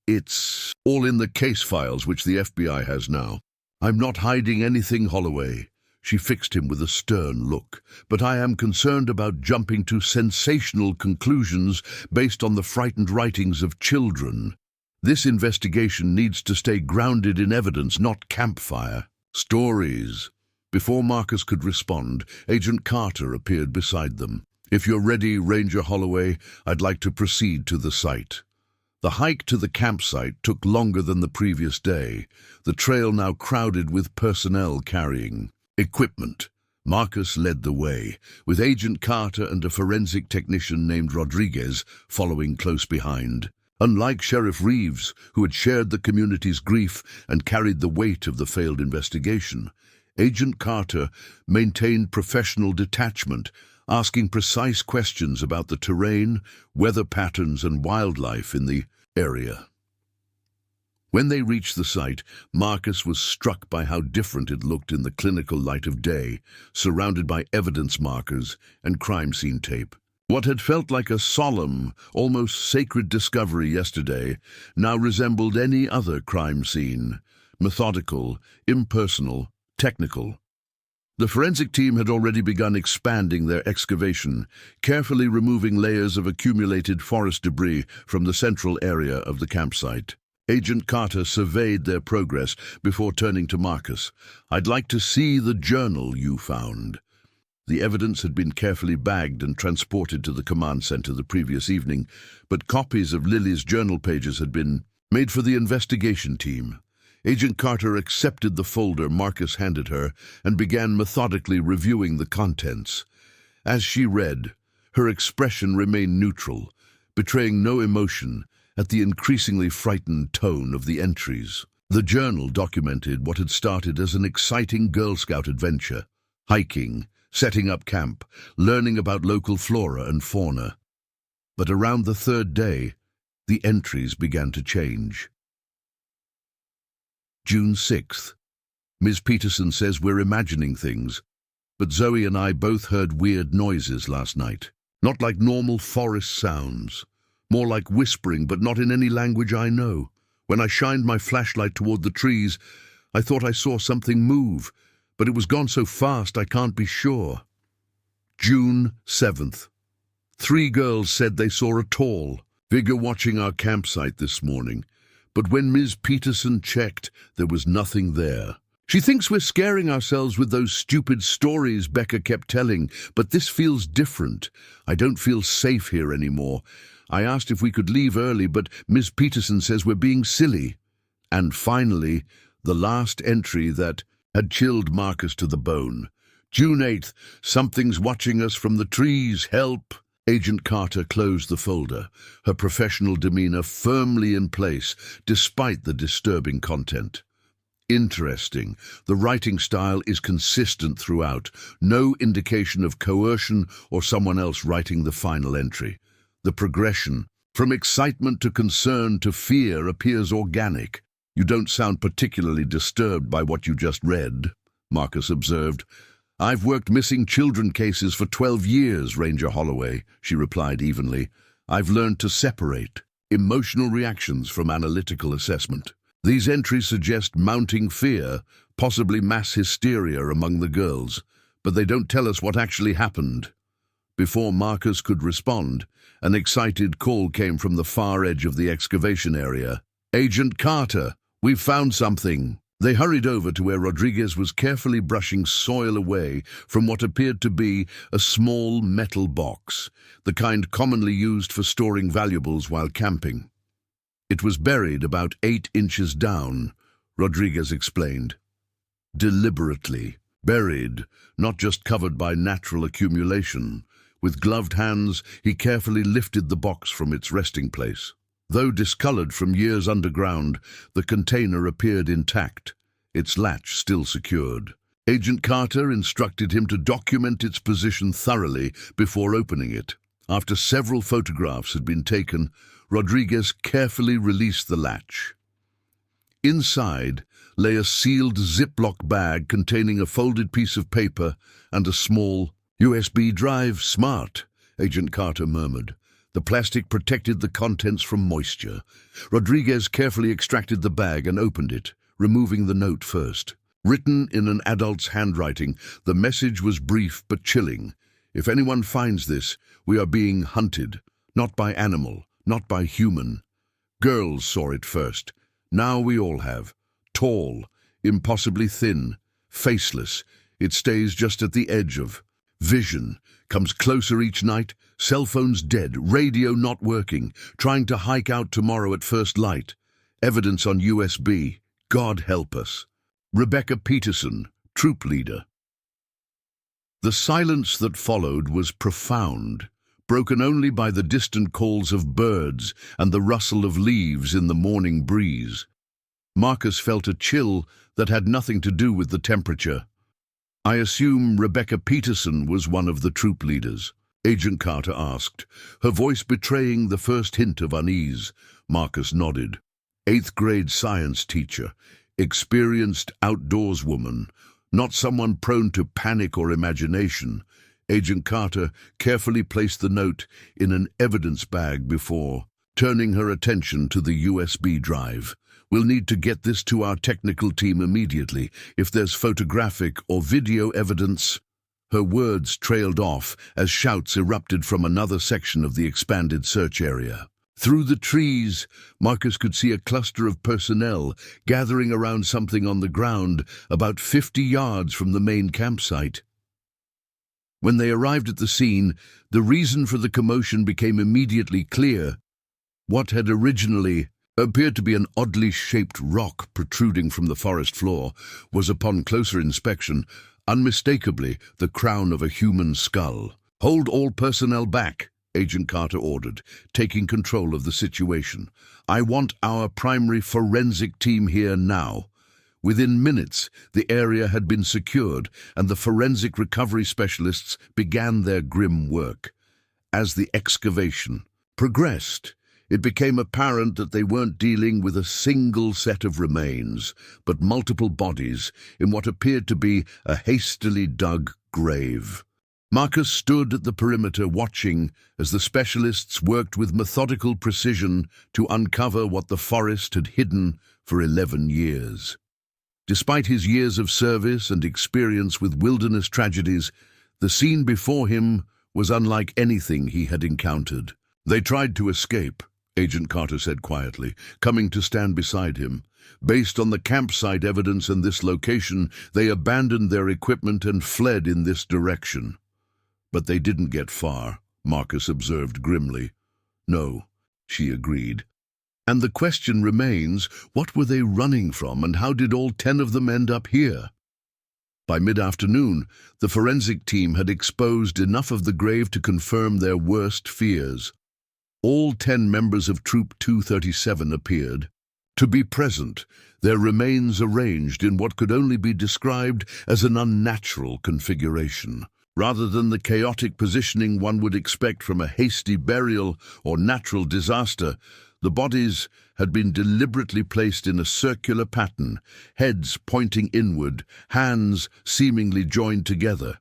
"It's all in the case files which the FBI has now. I'm not hiding anything, Holloway." She fixed him with a stern look. "But I am concerned about jumping to sensational conclusions based on the frightened writings of children. This investigation needs to stay grounded in evidence, not campfire stories." Before Marcus could respond, Agent Carter appeared beside them. If you're ready, Ranger Holloway, I'd like to proceed to the site. The hike to the campsite took longer than the previous day, the trail now crowded with personnel carrying equipment. Marcus led the way, with Agent Carter and a forensic technician named Rodriguez following close behind. Unlike Sheriff Reeves, who had shared the community's grief and carried the weight of the failed investigation, Agent Carter maintained professional detachment, asking precise questions about the terrain, weather patterns, and wildlife in the area. When they reached the site, Marcus was struck by how different it looked in the clinical light of day, surrounded by evidence markers and crime scene tape. What had felt like a solemn, almost sacred discovery yesterday now resembled any other crime scene: methodical, impersonal, technical. The forensic team had already begun expanding their excavation, carefully removing layers of accumulated forest debris from the central area of the campsite. Agent Carter surveyed their progress before turning to Marcus. "I'd like to see the journal you found." The evidence had been carefully bagged and transported to the command center the previous evening, but copies of Lily's journal pages had been made for the investigation team. Agent Carter accepted the folder Marcus handed her and began methodically reviewing the contents. As she read, her expression remained neutral, betraying no emotion at the increasingly frightened tone of the entries. The journal documented what had started as an exciting Girl Scout adventure: hiking, setting up camp, learning about local flora and fauna. But around the third day, the entries began to change. June 6th. Ms. Peterson says we're imagining things, but Zoe and I both heard weird noises last night. Not like normal forest sounds, more like whispering, but not in any language I know. When I shined my flashlight toward the trees, I thought I saw something move, but it was gone so fast I can't be sure. June 7th. 3 girls said they saw a tall figure watching our campsite this morning, but when Ms. Peterson checked, there was nothing there. She thinks we're scaring ourselves with those stupid stories Becca kept telling, but this feels different. I don't feel safe here anymore. I asked if we could leave early, but Ms. Peterson says we're being silly. And finally, the last entry that had chilled Marcus to the bone. June 8th, something's watching us from the trees, help! Agent Carter closed the folder, her professional demeanor firmly in place, despite the disturbing content. Interesting. The writing style is consistent throughout. No indication of coercion or someone else writing the final entry. The progression, from excitement to concern to fear, appears organic. "You don't sound particularly disturbed by what you just read," Marcus observed. "I've worked missing children cases for 12 years, Ranger Holloway," she replied evenly. "I've learned to separate emotional reactions from analytical assessment. These entries suggest mounting fear, possibly mass hysteria among the girls, but they don't tell us what actually happened." Before Marcus could respond, an excited call came from the far edge of the excavation area. "Agent Carter, we've found something." They hurried over to where Rodriguez was carefully brushing soil away from what appeared to be a small metal box, the kind commonly used for storing valuables while camping. "It was buried about 8 inches down," Rodriguez explained. "Deliberately buried, not just covered by natural accumulation." With gloved hands, he carefully lifted the box from its resting place. Though discolored from years underground, the container appeared intact, its latch still secured. Agent Carter instructed him to document its position thoroughly before opening it. After several photographs had been taken, Rodriguez carefully released the latch. Inside lay a sealed Ziploc bag containing a folded piece of paper and a small USB drive. "Smart," Agent Carter murmured. The plastic protected the contents from moisture. Rodriguez carefully extracted the bag and opened it, removing the note first. Written in an adult's handwriting, the message was brief but chilling. "If anyone finds this, we are being hunted, not by animal, not by human. Girls saw it first. Now we all have. Tall, impossibly thin, faceless. It stays just at the edge of Vision comes closer each night, cell phones dead, radio not working, trying to hike out tomorrow at first light. Evidence on USB. God help us. Rebecca Peterson, troop leader. The silence that followed was profound, broken only by the distant calls of birds and the rustle of leaves in the morning breeze. Marcus felt a chill that had nothing to do with the temperature. "I assume Rebecca Peterson was one of the troop leaders?" Agent Carter asked, her voice betraying the first hint of unease. Marcus nodded. Eighth-grade science teacher, experienced outdoors woman, not someone prone to panic or imagination. Agent Carter carefully placed the note in an evidence bag before turning her attention to the USB drive. "We'll need to get this to our technical team immediately. If there's photographic or video evidence..." Her words trailed off as shouts erupted from another section of the expanded search area. Through the trees, Marcus could see a cluster of personnel gathering around something on the ground about 50 yards from the main campsite. When they arrived at the scene, the reason for the commotion became immediately clear. What had originally appeared to be an oddly shaped rock protruding from the forest floor was, upon closer inspection, unmistakably the crown of a human skull. "Hold all personnel back," Agent Carter ordered, taking control of the situation. "I want our primary forensic team here now." Within minutes, the area had been secured, and the forensic recovery specialists began their grim work. As the excavation progressed, it became apparent that they weren't dealing with a single set of remains, but multiple bodies in what appeared to be a hastily dug grave. Marcus stood at the perimeter watching as the specialists worked with methodical precision to uncover what the forest had hidden for 11 years. Despite his years of service and experience with wilderness tragedies, the scene before him was unlike anything he had encountered. "They tried to escape," Agent Carter said quietly, coming to stand beside him. "Based on the campsite evidence in this location, they abandoned their equipment and fled in this direction." "But they didn't get far," Marcus observed grimly. "No," she agreed. "And the question remains, what were they running from, and how did all 10 of them end up here?" By mid-afternoon, the forensic team had exposed enough of the grave to confirm their worst fears. All 10 members of Troop 237 appeared to be present, their remains arranged in what could only be described as an unnatural configuration. Rather than the chaotic positioning one would expect from a hasty burial or natural disaster, the bodies had been deliberately placed in a circular pattern, heads pointing inward, hands seemingly joined together.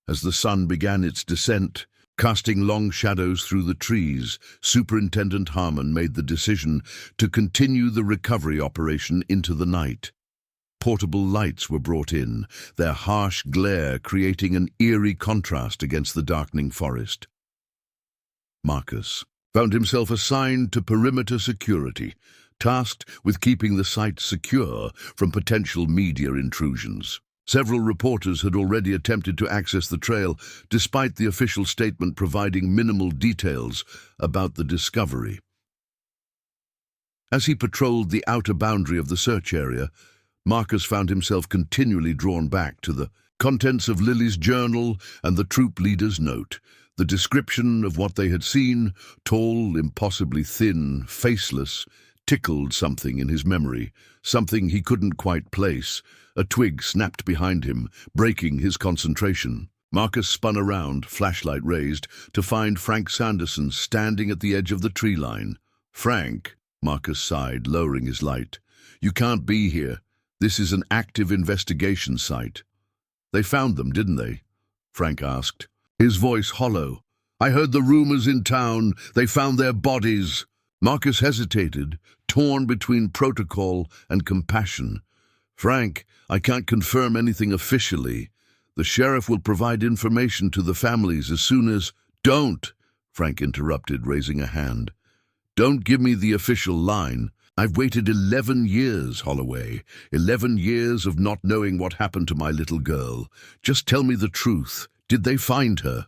As the sun began its descent, casting long shadows through the trees, Superintendent Harmon made the decision to continue the recovery operation into the night. Portable lights were brought in, their harsh glare creating an eerie contrast against the darkening forest. Marcus found himself assigned to perimeter security, tasked with keeping the site secure from potential media intrusions. Several reporters had already attempted to access the trail, despite the official statement providing minimal details about the discovery. As he patrolled the outer boundary of the search area, Marcus found himself continually drawn back to the contents of Lily's journal and the troop leader's note. The description of what they had seen, tall, impossibly thin, faceless, tickled something in his memory, something he couldn't quite place. A twig snapped behind him, breaking his concentration. Marcus spun around, flashlight raised, to find Frank Sanderson standing at the edge of the tree line. "Frank," Marcus sighed, lowering his light. "You can't be here. This is an active investigation site." "They found them, didn't they?" Frank asked, his voice hollow. "I heard the rumors in town. They found their bodies." Marcus hesitated, torn between protocol and compassion. "Frank, I can't confirm anything officially. The sheriff will provide information to the families as soon as—" "Don't!" Frank interrupted, raising a hand. "Don't give me the official line. I've waited 11 years, Holloway. 11 years of not knowing what happened to my little girl. Just tell me the truth. Did they find her?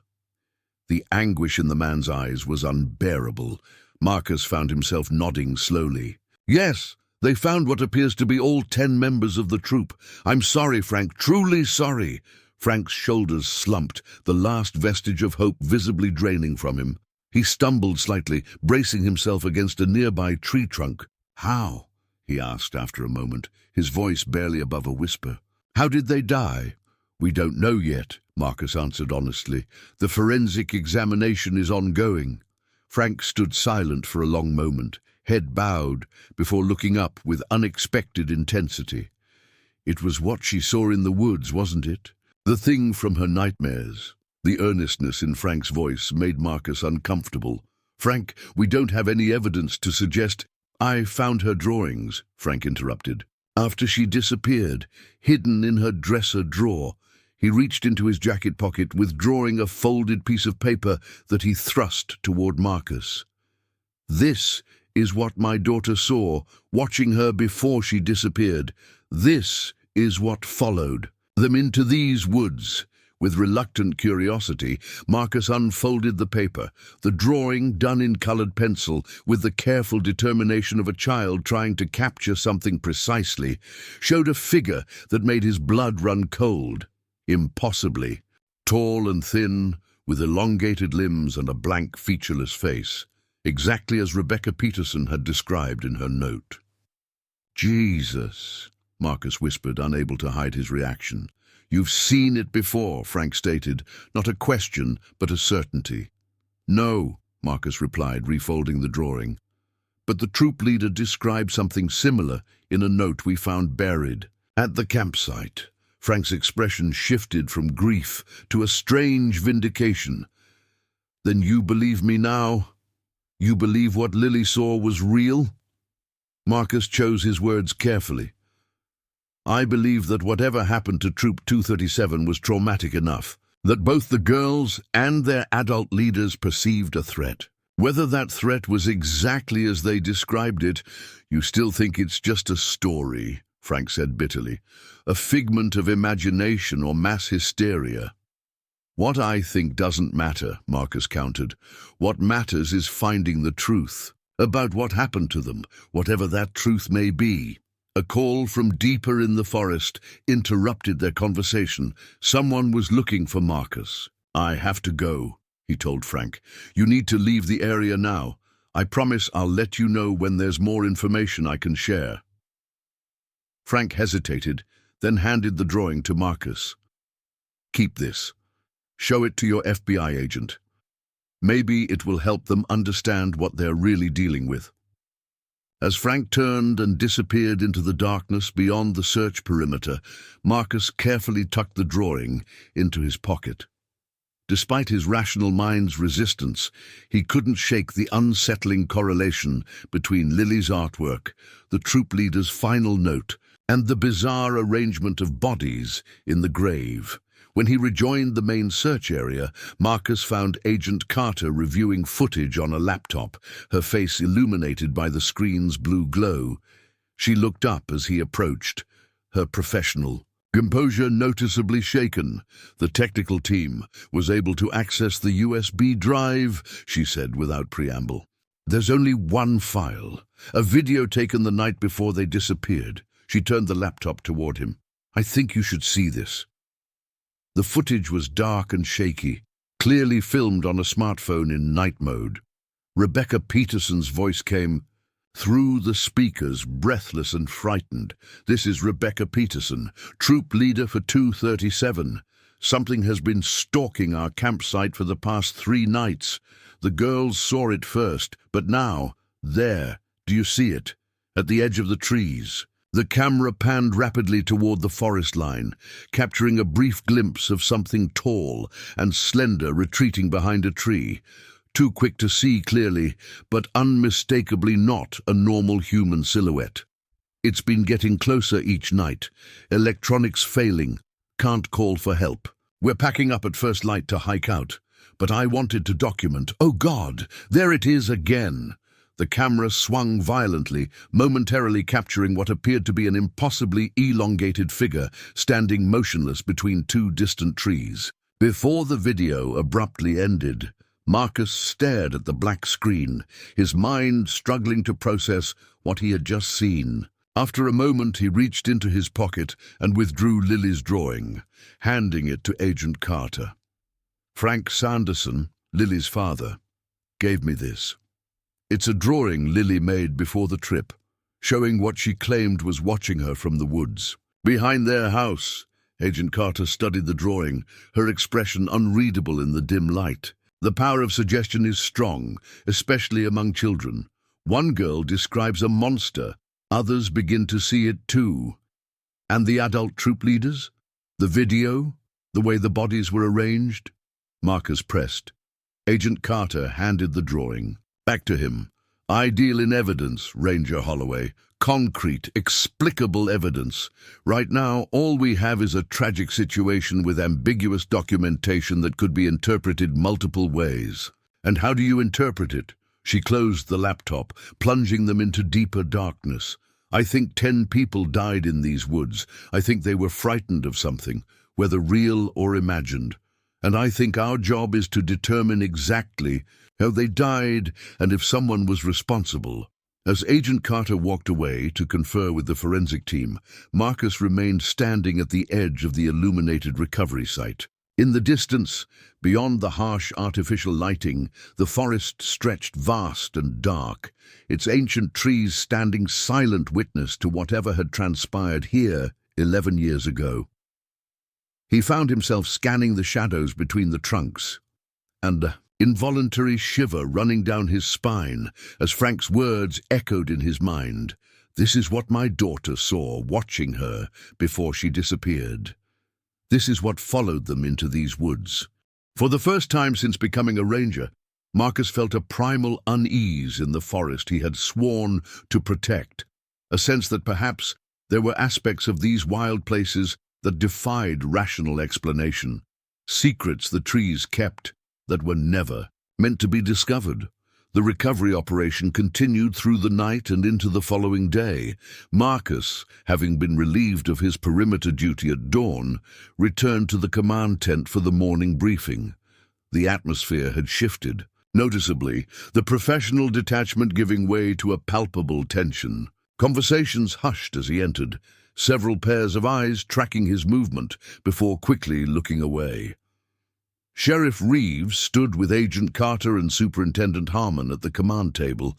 The anguish in the man's eyes was unbearable. Marcus found himself nodding slowly. Yes, they found what appears to be all 10 members of the troop. I'm sorry, Frank, truly sorry. Frank's shoulders slumped, the last vestige of hope visibly draining from him. He stumbled slightly, bracing himself against a nearby tree trunk. How? He asked after a moment, his voice barely above a whisper. How did they die? We don't know yet, Marcus answered honestly. The forensic examination is ongoing. Frank stood silent for a long moment, head bowed, before looking up with unexpected intensity. It was what she saw in the woods, wasn't it? The thing from her nightmares. The earnestness in Frank's voice made Marcus uncomfortable. Frank, we don't have any evidence to suggest— I found her drawings, Frank interrupted. After she disappeared, hidden in her dresser drawer, he reached into his jacket pocket, withdrawing a folded piece of paper that he thrust toward Marcus. This is what my daughter saw, watching her before she disappeared. This is what followed them into these woods. With reluctant curiosity, Marcus unfolded the paper, the drawing done in colored pencil, with the careful determination of a child trying to capture something precisely, showed a figure that made his blood run cold. Impossibly. Tall and thin, with elongated limbs and a blank, featureless face, exactly as Rebecca Peterson had described in her note. Jesus, Marcus whispered, unable to hide his reaction. You've seen it before, Frank stated, not a question, but a certainty. No, Marcus replied, refolding the drawing. But the troop leader described something similar in a note we found buried at the campsite. Frank's expression shifted from grief to a strange vindication. Then you believe me now? You believe what Lily saw was real? Marcus chose his words carefully. I believe that whatever happened to Troop 237 was traumatic enough, that both the girls and their adult leaders perceived a threat. Whether that threat was exactly as they described it, you still think it's just a story, Frank said bitterly, a figment of imagination or mass hysteria. What I think doesn't matter, Marcus countered. What matters is finding the truth about what happened to them, whatever that truth may be. A call from deeper in the forest interrupted their conversation. Someone was looking for Marcus. I have to go, he told Frank. You need to leave the area now. I promise I'll let you know when there's more information I can share. Frank hesitated, then handed the drawing to Marcus. Keep this. Show it to your FBI agent. Maybe it will help them understand what they're really dealing with. As Frank turned and disappeared into the darkness beyond the search perimeter, Marcus carefully tucked the drawing into his pocket. Despite his rational mind's resistance, he couldn't shake the unsettling correlation between Lily's artwork, the troop leader's final note, and the bizarre arrangement of bodies in the grave. When he rejoined the main search area, Marcus found Agent Carter reviewing footage on a laptop, her face illuminated by the screen's blue glow. She looked up as he approached, her professional composure noticeably shaken. The technical team was able to access the USB drive, she said without preamble. There's only one file, a video taken the night before they disappeared. She turned the laptop toward him. I think you should see this. The footage was dark and shaky, clearly filmed on a smartphone in night mode. Rebecca Peterson's voice came through the speakers, breathless and frightened. This is Rebecca Peterson, troop leader for 237. Something has been stalking our campsite for the past 3 nights. The girls saw it first, but now, there, do you see it? At the edge of the trees. The camera panned rapidly toward the forest line, capturing a brief glimpse of something tall and slender retreating behind a tree. Too quick to see clearly, but unmistakably not a normal human silhouette. It's been getting closer each night. Electronics failing. Can't call for help. We're packing up at first light to hike out. But I wanted to document. Oh God, there it is again. The camera swung violently, momentarily capturing what appeared to be an impossibly elongated figure standing motionless between 2 distant trees. Before the video abruptly ended, Marcus stared at the black screen, his mind struggling to process what he had just seen. After a moment, he reached into his pocket and withdrew Lily's drawing, handing it to Agent Carter. "Frank Sanderson, Lily's father, gave me this. It's a drawing Lily made before the trip, showing what she claimed was watching her from the woods. Behind their house." Agent Carter studied the drawing, her expression unreadable in the dim light. The power of suggestion is strong, especially among children. One girl describes a monster. Others begin to see it too. And the adult troop leaders? The video? The way the bodies were arranged? Marcus pressed. Agent Carter handed the drawing back to him. "I deal in evidence, Ranger Holloway. Concrete, explicable evidence. Right now, all we have is a tragic situation with ambiguous documentation that could be interpreted multiple ways. And how do you interpret it?" She closed the laptop, plunging them into deeper darkness. "I think 10 people died in these woods. I think they were frightened of something, whether real or imagined. And I think our job is to determine exactly how they died and if someone was responsible." As Agent Carter walked away to confer with the forensic team, Marcus remained standing at the edge of the illuminated recovery site. In the distance, beyond the harsh artificial lighting, the forest stretched vast and dark, its ancient trees standing silent witness to whatever had transpired here 11 years ago. He found himself scanning the shadows between the trunks, and involuntary shiver running down his spine as Frank's words echoed in his mind. "This is what my daughter saw watching her before she disappeared. This is what followed them into these woods." For the first time since becoming a ranger, Marcus felt a primal unease in the forest he had sworn to protect, a sense that perhaps there were aspects of these wild places that defied rational explanation, secrets the trees kept that were never meant to be discovered. The recovery operation continued through the night and into the following day. Marcus, having been relieved of his perimeter duty at dawn, returned to the command tent for the morning briefing. The atmosphere had shifted. Noticeably, the professional detachment giving way to a palpable tension. Conversations hushed as he entered, several pairs of eyes tracking his movement before quickly looking away. Sheriff Reeves stood with Agent Carter and Superintendent Harmon at the command table,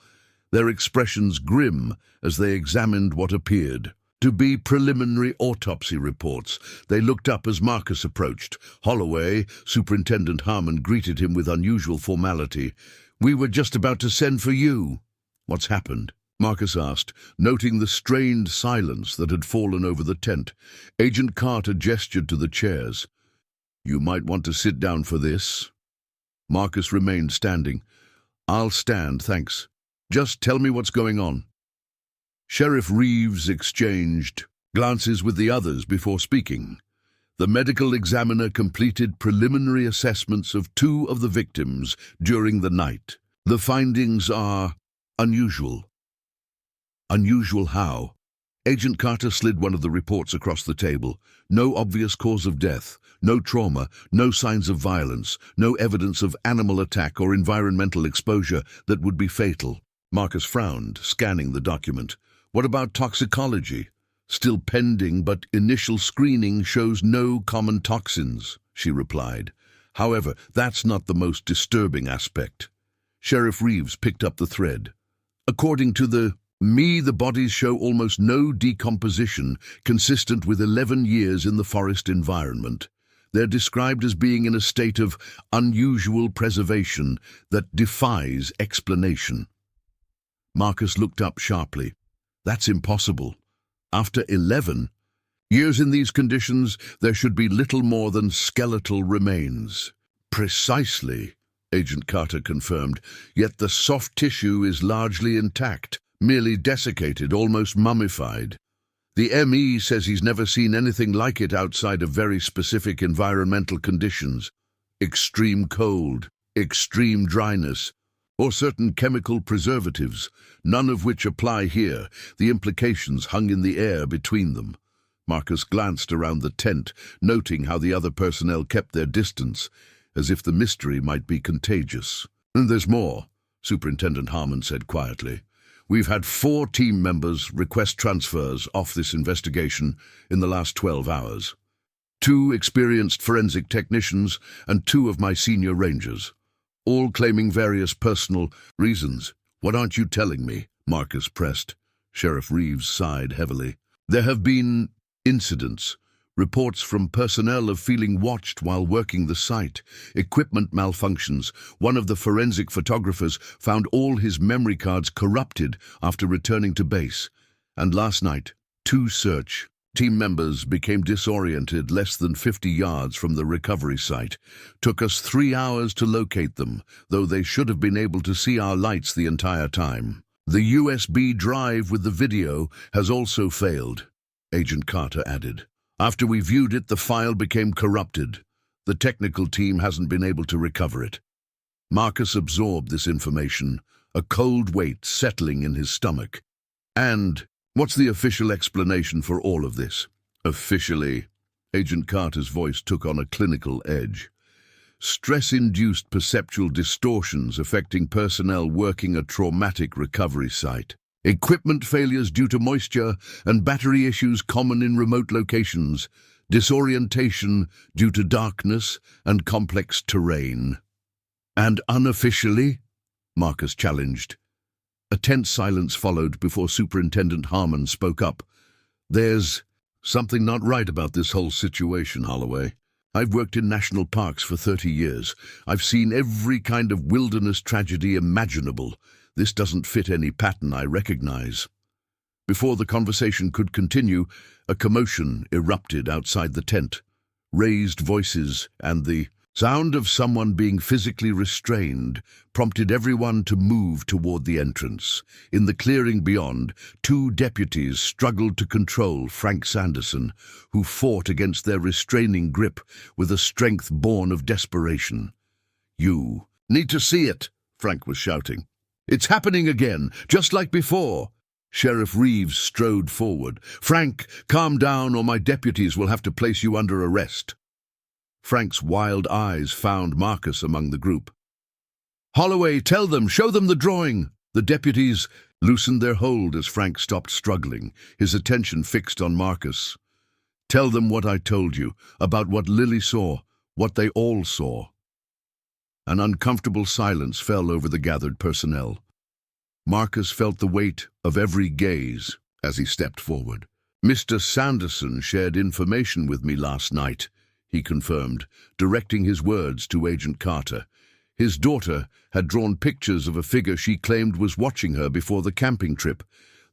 their expressions grim as they examined what appeared to be preliminary autopsy reports. They looked up as Marcus approached. Holloway, Superintendent Harmon, greeted him with unusual formality. "We were just about to send for you." "What's happened?" Marcus asked, noting the strained silence that had fallen over the tent. Agent Carter gestured to the chairs. "You might want to sit down for this." Marcus remained standing. "I'll stand, thanks. Just tell me what's going on." Sheriff Reeves exchanged glances with the others before speaking. The medical examiner completed preliminary assessments of 2 of the victims during the night. The findings are unusual. Unusual how? Agent Carter slid one of the reports across the table. No obvious cause of death, no trauma, no signs of violence, no evidence of animal attack or environmental exposure that would be fatal. Marcus frowned, scanning the document. "What about toxicology?" "Still pending, but initial screening shows no common toxins," she replied. "However, that's not the most disturbing aspect." Sheriff Reeves picked up the thread. "According to the bodies show almost no decomposition, consistent with 11 years in the forest environment. They're described as being in a state of unusual preservation that defies explanation." Marcus looked up sharply. "That's impossible. After 11 years in these conditions, there should be little more than skeletal remains." "Precisely," Agent Carter confirmed, "yet the soft tissue is largely intact, merely desiccated, almost mummified. The ME says he's never seen anything like it outside of very specific environmental conditions. Extreme cold, extreme dryness, or certain chemical preservatives, none of which apply here. The implications hung in the air between them." Marcus glanced around the tent, noting how the other personnel kept their distance, as if the mystery might be contagious. "And there's more," Superintendent Harmon said quietly. "We've had 4 team members request transfers off this investigation in the last 12 hours. 2 experienced forensic technicians and 2 of my senior rangers, all claiming various personal reasons." "What aren't you telling me?" Marcus pressed. Sheriff Reeves sighed heavily. "There have been incidents, reports from personnel of feeling watched while working the site, equipment malfunctions. One of the forensic photographers found all his memory cards corrupted after returning to base. And last night, 2 search team members became disoriented less than 50 yards from the recovery site. Took us 3 hours to locate them, though they should have been able to see our lights the entire time. The USB drive with the video has also failed," Agent Carter added. "After we viewed it, the file became corrupted. The technical team hasn't been able to recover it." Marcus absorbed this information, a cold weight settling in his stomach. "And what's the official explanation for all of this?" "Officially," Agent Carter's voice took on a clinical edge, "stress-induced perceptual distortions affecting personnel working a traumatic recovery site. Equipment failures due to moisture and battery issues common in remote locations. Disorientation due to darkness and complex terrain." "And unofficially?" Marcus challenged. A tense silence followed before Superintendent Harmon spoke up. "There's something not right about this whole situation, Holloway. I've worked in national parks for 30 years. I've seen every kind of wilderness tragedy imaginable. This doesn't fit any pattern I recognize." Before the conversation could continue, a commotion erupted outside the tent. Raised voices and the sound of someone being physically restrained prompted everyone to move toward the entrance. In the clearing beyond, 2 deputies struggled to control Frank Sanderson, who fought against their restraining grip with a strength born of desperation. "You need to see it," Frank was shouting. "It's happening again, just like before." Sheriff Reeves strode forward. "Frank, calm down or my deputies will have to place you under arrest." Frank's wild eyes found Marcus among the group. "Holloway, tell them, show them the drawing." The deputies loosened their hold as Frank stopped struggling, his attention fixed on Marcus. "Tell them what I told you, about what Lily saw, what they all saw." An uncomfortable silence fell over the gathered personnel. Marcus felt the weight of every gaze as he stepped forward. "Mr. Sanderson shared information with me last night," he confirmed, directing his words to Agent Carter. His daughter had drawn pictures of a figure she claimed was watching her before the camping trip.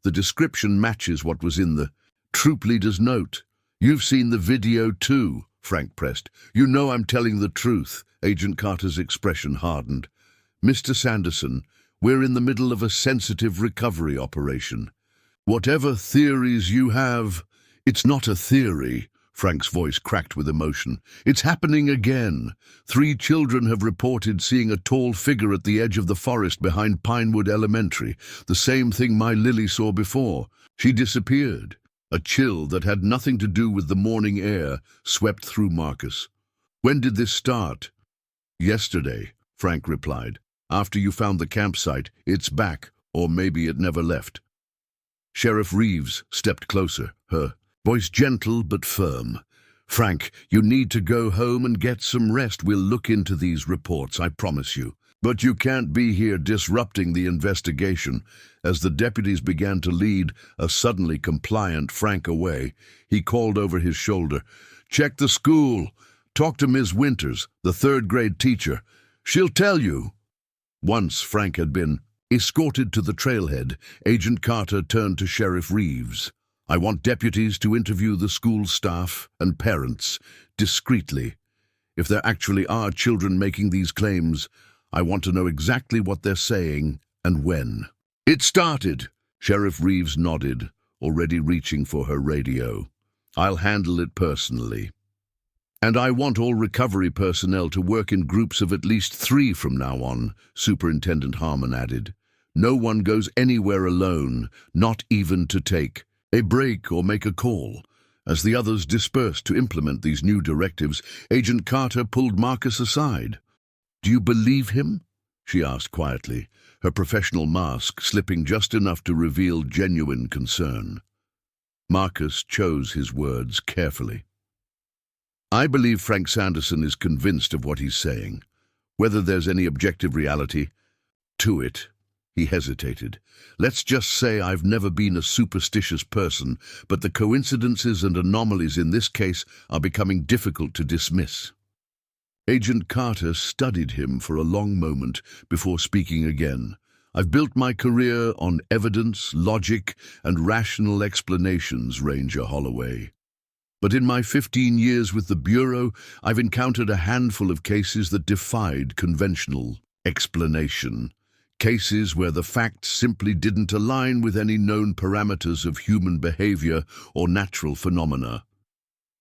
The description matches what was in the troop leader's note. "You've seen the video too," Frank pressed. "You know I'm telling the truth." Agent Carter's expression hardened. "Mr. Sanderson, we're in the middle of a sensitive recovery operation. Whatever theories you have, it's not a theory." Frank's voice cracked with emotion. "It's happening again. 3 children have reported seeing a tall figure at the edge of the forest behind Pinewood Elementary, the same thing my Lily saw before. She disappeared." A chill that had nothing to do with the morning air swept through Marcus. "When did this start?" "Yesterday," Frank replied. "After you found the campsite, it's back, or maybe it never left." Sheriff Reeves stepped closer, her voice gentle but firm. "Frank, you need to go home and get some rest. We'll look into these reports, I promise you. But you can't be here disrupting the investigation." As the deputies began to lead a suddenly compliant Frank away, he called over his shoulder, "Check the school. Talk to Ms. Winters, the 3rd-grade teacher. She'll tell you." Once Frank had been escorted to the trailhead, Agent Carter turned to Sheriff Reeves. "I want deputies to interview the school staff and parents discreetly. If there actually are children making these claims, I want to know exactly what they're saying and when." "It started," Sheriff Reeves nodded, already reaching for her radio. "I'll handle it personally. And I want all recovery personnel to work in groups of at least 3 from now on," Superintendent Harmon added. "No one goes anywhere alone, not even to take a break or make a call. As the others dispersed to implement these new directives, Agent Carter pulled Marcus aside. "Do you believe him?" she asked quietly, her professional mask slipping just enough to reveal genuine concern. Marcus chose his words carefully. "I believe Frank Sanderson is convinced of what he's saying. Whether there's any objective reality to it," he hesitated. "Let's just say I've never been a superstitious person, but the coincidences and anomalies in this case are becoming difficult to dismiss." Agent Carter studied him for a long moment before speaking again. "I've built my career on evidence, logic, and rational explanations, Ranger Holloway. But in my 15 years with the Bureau, I've encountered a handful of cases that defied conventional explanation. Cases where the facts simply didn't align with any known parameters of human behavior or natural phenomena."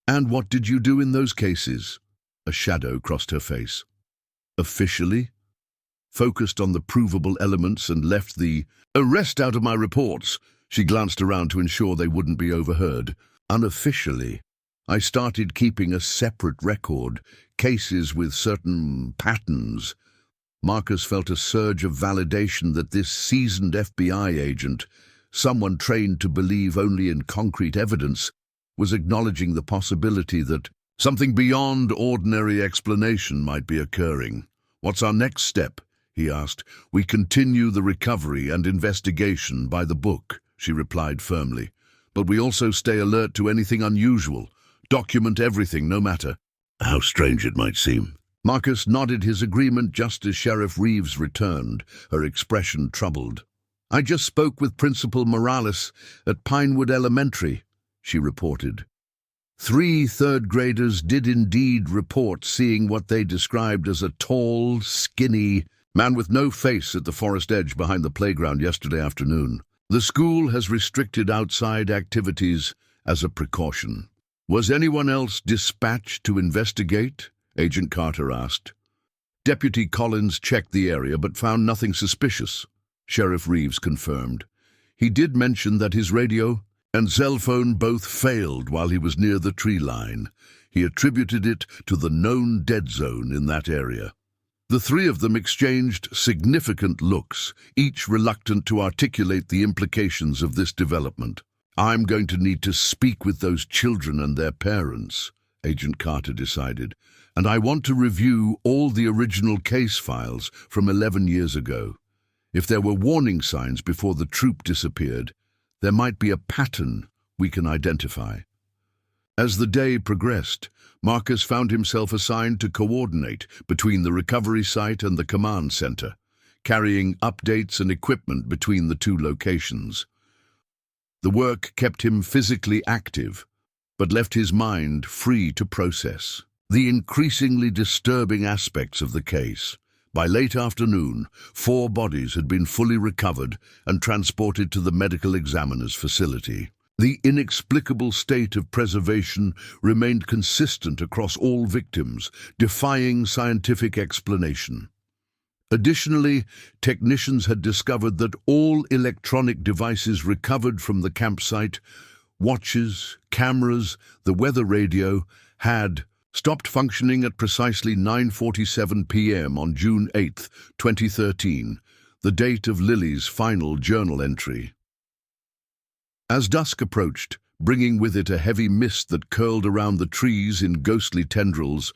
"And what did you do in those cases?" A shadow crossed her face. "Officially, focused on the provable elements and left the rest out of my reports." She glanced around to ensure they wouldn't be overheard. "Unofficially, I started keeping a separate record, cases with certain patterns." Marcus felt a surge of validation that this seasoned FBI agent, someone trained to believe only in concrete evidence, was acknowledging the possibility that something beyond ordinary explanation might be occurring. "What's our next step?" he asked. "We continue the recovery and investigation by the book," she replied firmly. "But we also stay alert to anything unusual. Document everything, no matter how strange it might seem." Marcus nodded his agreement just as Sheriff Reeves returned, her expression troubled. "I just spoke with Principal Morales at Pinewood Elementary," she reported. 3 third-graders did indeed report seeing what they described as a tall, skinny man with no face at the forest edge behind the playground yesterday afternoon. The school has restricted outside activities as a precaution. "Was anyone else dispatched to investigate?" Agent Carter asked. "Deputy Collins checked the area but found nothing suspicious," Sheriff Reeves confirmed. "He did mention that his radio and cell phone both failed while he was near the tree line. He attributed it to the known dead zone in that area." The 3 of them exchanged significant looks, each reluctant to articulate the implications of this development. "I'm going to need to speak with those children and their parents," Agent Carter decided, "and I want to review all the original case files from 11 years ago. If there were warning signs before the troop disappeared, there might be a pattern we can identify." As the day progressed, Marcus found himself assigned to coordinate between the recovery site and the command center, carrying updates and equipment between the 2 locations. The work kept him physically active, but left his mind free to process the increasingly disturbing aspects of the case. By late afternoon, 4 bodies had been fully recovered and transported to the medical examiner's facility. The inexplicable state of preservation remained consistent across all victims, defying scientific explanation. Additionally, technicians had discovered that all electronic devices recovered from the campsite, watches, cameras, the weather radio, had stopped functioning at precisely 9:47 p.m. on June 8, 2013, the date of Lily's final journal entry. As dusk approached, bringing with it a heavy mist that curled around the trees in ghostly tendrils,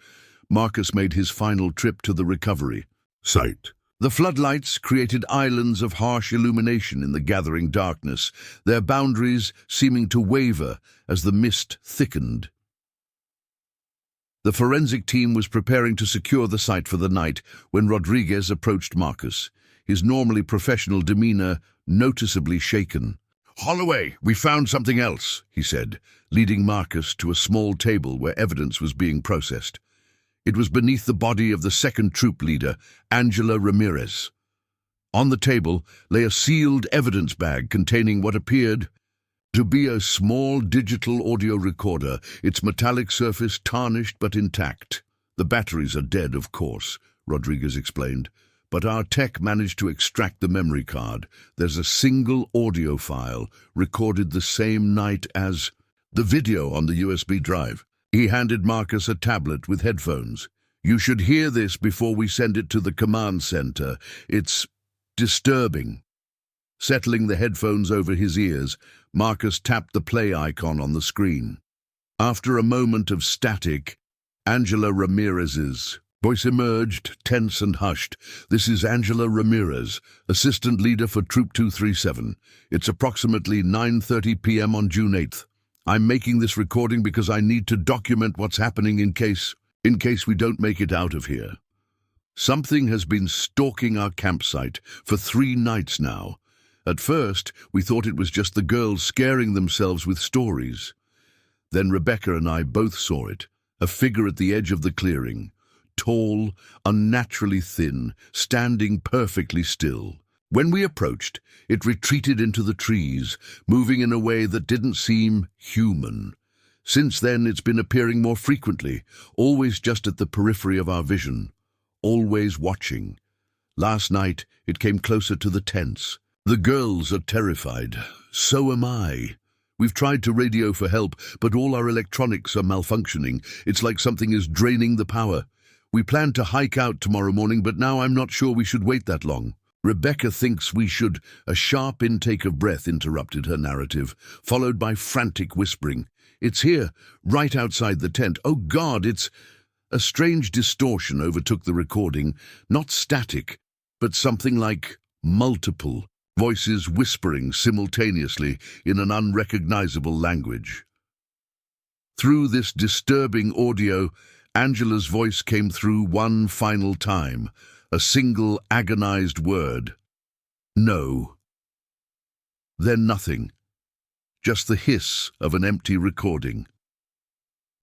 Marcus made his final trip to the recovery site. The floodlights created islands of harsh illumination in the gathering darkness, their boundaries seeming to waver as the mist thickened. The forensic team was preparing to secure the site for the night when Rodriguez approached Marcus, his normally professional demeanor noticeably shaken. "Holloway, we found something else," he said, leading Marcus to a small table where evidence was being processed. It was beneath the body of the 2nd Troop Leader, Angela Ramirez. On the table lay a sealed evidence bag containing what appeared to be a small digital audio recorder, its metallic surface tarnished but intact. "The batteries are dead, of course," Rodriguez explained, "but our tech managed to extract the memory card. There's a single audio file recorded the same night as..." The video on the USB drive. He handed Marcus a tablet with headphones. You should hear this before we send it to the command center. It's disturbing. Settling the headphones over his ears, Marcus tapped the play icon on the screen. After a moment of static, Angela Ramirez's voice emerged, tense and hushed. This is Angela Ramirez, assistant leader for Troop 237. It's approximately 9:30 p.m. on June 8th. I'm making this recording because I need to document what's happening in case we don't make it out of here. Something has been stalking our campsite for 3 nights now. At first, we thought it was just the girls scaring themselves with stories. Then Rebecca and I both saw it, a figure at the edge of the clearing, tall, unnaturally thin, standing perfectly still. When we approached, it retreated into the trees, moving in a way that didn't seem human. Since then, it's been appearing more frequently, always just at the periphery of our vision, always watching. Last night, it came closer to the tents. The girls are terrified. So am I. We've tried to radio for help, but all our electronics are malfunctioning. It's like something is draining the power. We plan to hike out tomorrow morning, but now I'm not sure we should wait that long. Rebecca thinks we should. A sharp intake of breath interrupted her narrative, followed by frantic whispering. It's here, right outside the tent. Oh God, it's... A strange distortion overtook the recording, not static, but something like multiple voices whispering simultaneously in an unrecognizable language. Through this disturbing audio, Angela's voice came through one final time, a single agonized word. No. Then nothing. Just the hiss of an empty recording.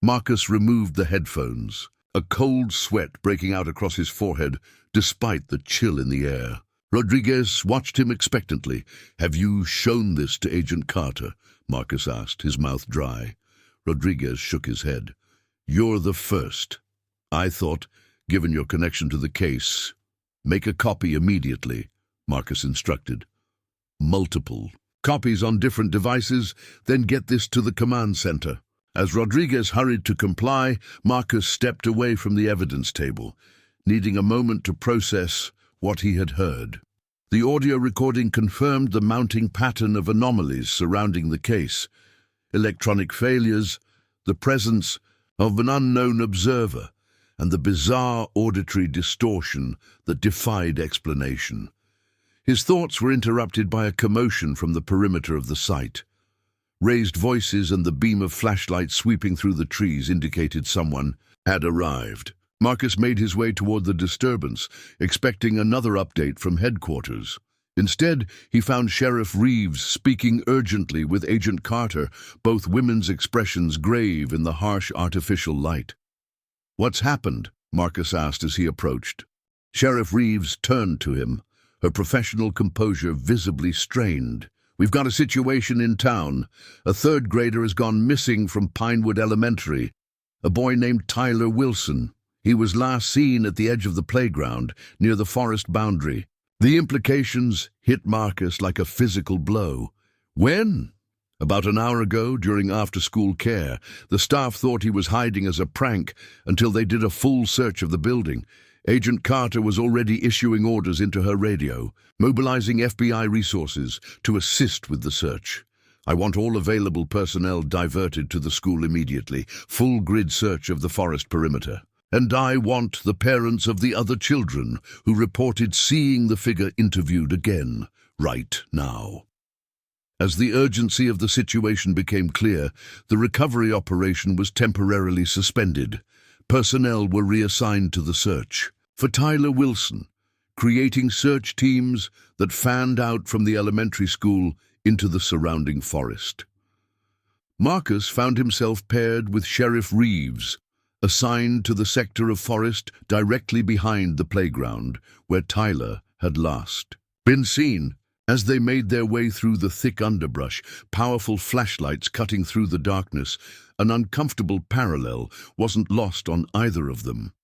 Marcus removed the headphones, a cold sweat breaking out across his forehead despite the chill in the air. Rodriguez watched him expectantly. Have you shown this to Agent Carter? Marcus asked, his mouth dry. Rodriguez shook his head. You're the first. I thought, given your connection to the case, make a copy immediately, Marcus instructed. Multiple copies on different devices, then get this to the command center. As Rodriguez hurried to comply, Marcus stepped away from the evidence table, needing a moment to process what he had heard. The audio recording confirmed the mounting pattern of anomalies surrounding the case. Electronic failures, the presence of an unknown observer, and the bizarre auditory distortion that defied explanation. His thoughts were interrupted by a commotion from the perimeter of the site. Raised voices and the beam of flashlight sweeping through the trees indicated someone had arrived. Marcus made his way toward the disturbance, expecting another update from headquarters. Instead, he found Sheriff Reeves speaking urgently with Agent Carter, both women's expressions grave in the harsh artificial light. What's happened? Marcus asked as he approached. Sheriff Reeves turned to him, her professional composure visibly strained. We've got a situation in town. A third grader has gone missing from Pinewood Elementary. A boy named Tyler Wilson. He was last seen at the edge of the playground, near the forest boundary. The implications hit Marcus like a physical blow. When? About an hour ago, during after-school care. The staff thought he was hiding as a prank until they did a full search of the building. Agent Carter was already issuing orders into her radio, mobilizing FBI resources to assist with the search. I want all available personnel diverted to the school immediately. Full grid search of the forest perimeter. And I want the parents of the other children who reported seeing the figure interviewed again, right now. As the urgency of the situation became clear, the recovery operation was temporarily suspended. Personnel were reassigned to the search. For Tyler Wilson, creating search teams that fanned out from the elementary school into the surrounding forest. Marcus found himself paired with Sheriff Reeves, assigned to the sector of forest directly behind the playground where Tyler had last been seen. As they made their way through the thick underbrush, powerful flashlights cutting through the darkness, an uncomfortable parallel wasn't lost on either of them.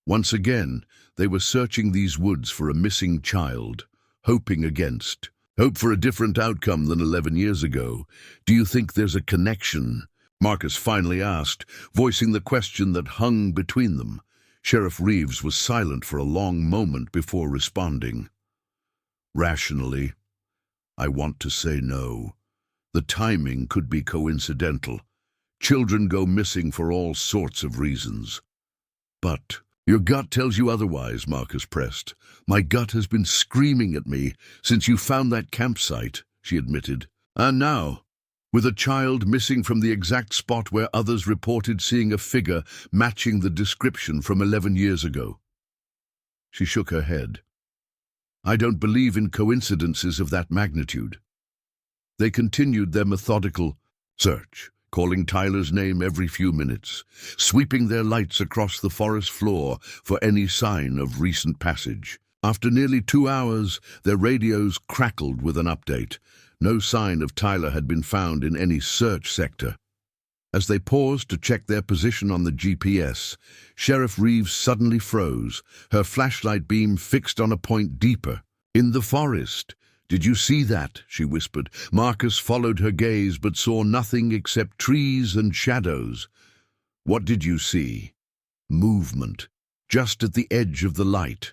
Once again, they were searching these woods for a missing child, hoping against hope for a different outcome than 11 years ago. Do you think there's a connection? Marcus finally asked, voicing the question that hung between them. Sheriff Reeves was silent for a long moment before responding. Rationally, I want to say no. The timing could be coincidental. Children go missing for all sorts of reasons. But your gut tells you otherwise, Marcus pressed. My gut has been screaming at me since you found that campsite, she admitted. And now, with a child missing from the exact spot where others reported seeing a figure matching the description from 11 years ago. She shook her head. I don't believe in coincidences of that magnitude. They continued their methodical search, calling Tyler's name every few minutes, sweeping their lights across the forest floor for any sign of recent passage. After nearly 2 hours, their radios crackled with an update. No sign of Tyler had been found in any search sector. As they paused to check their position on the GPS, Sheriff Reeves suddenly froze, her flashlight beam fixed on a point deeper. In the forest. Did you see that? She whispered. Marcus followed her gaze but saw nothing except trees and shadows. What did you see? Movement, just at the edge of the light.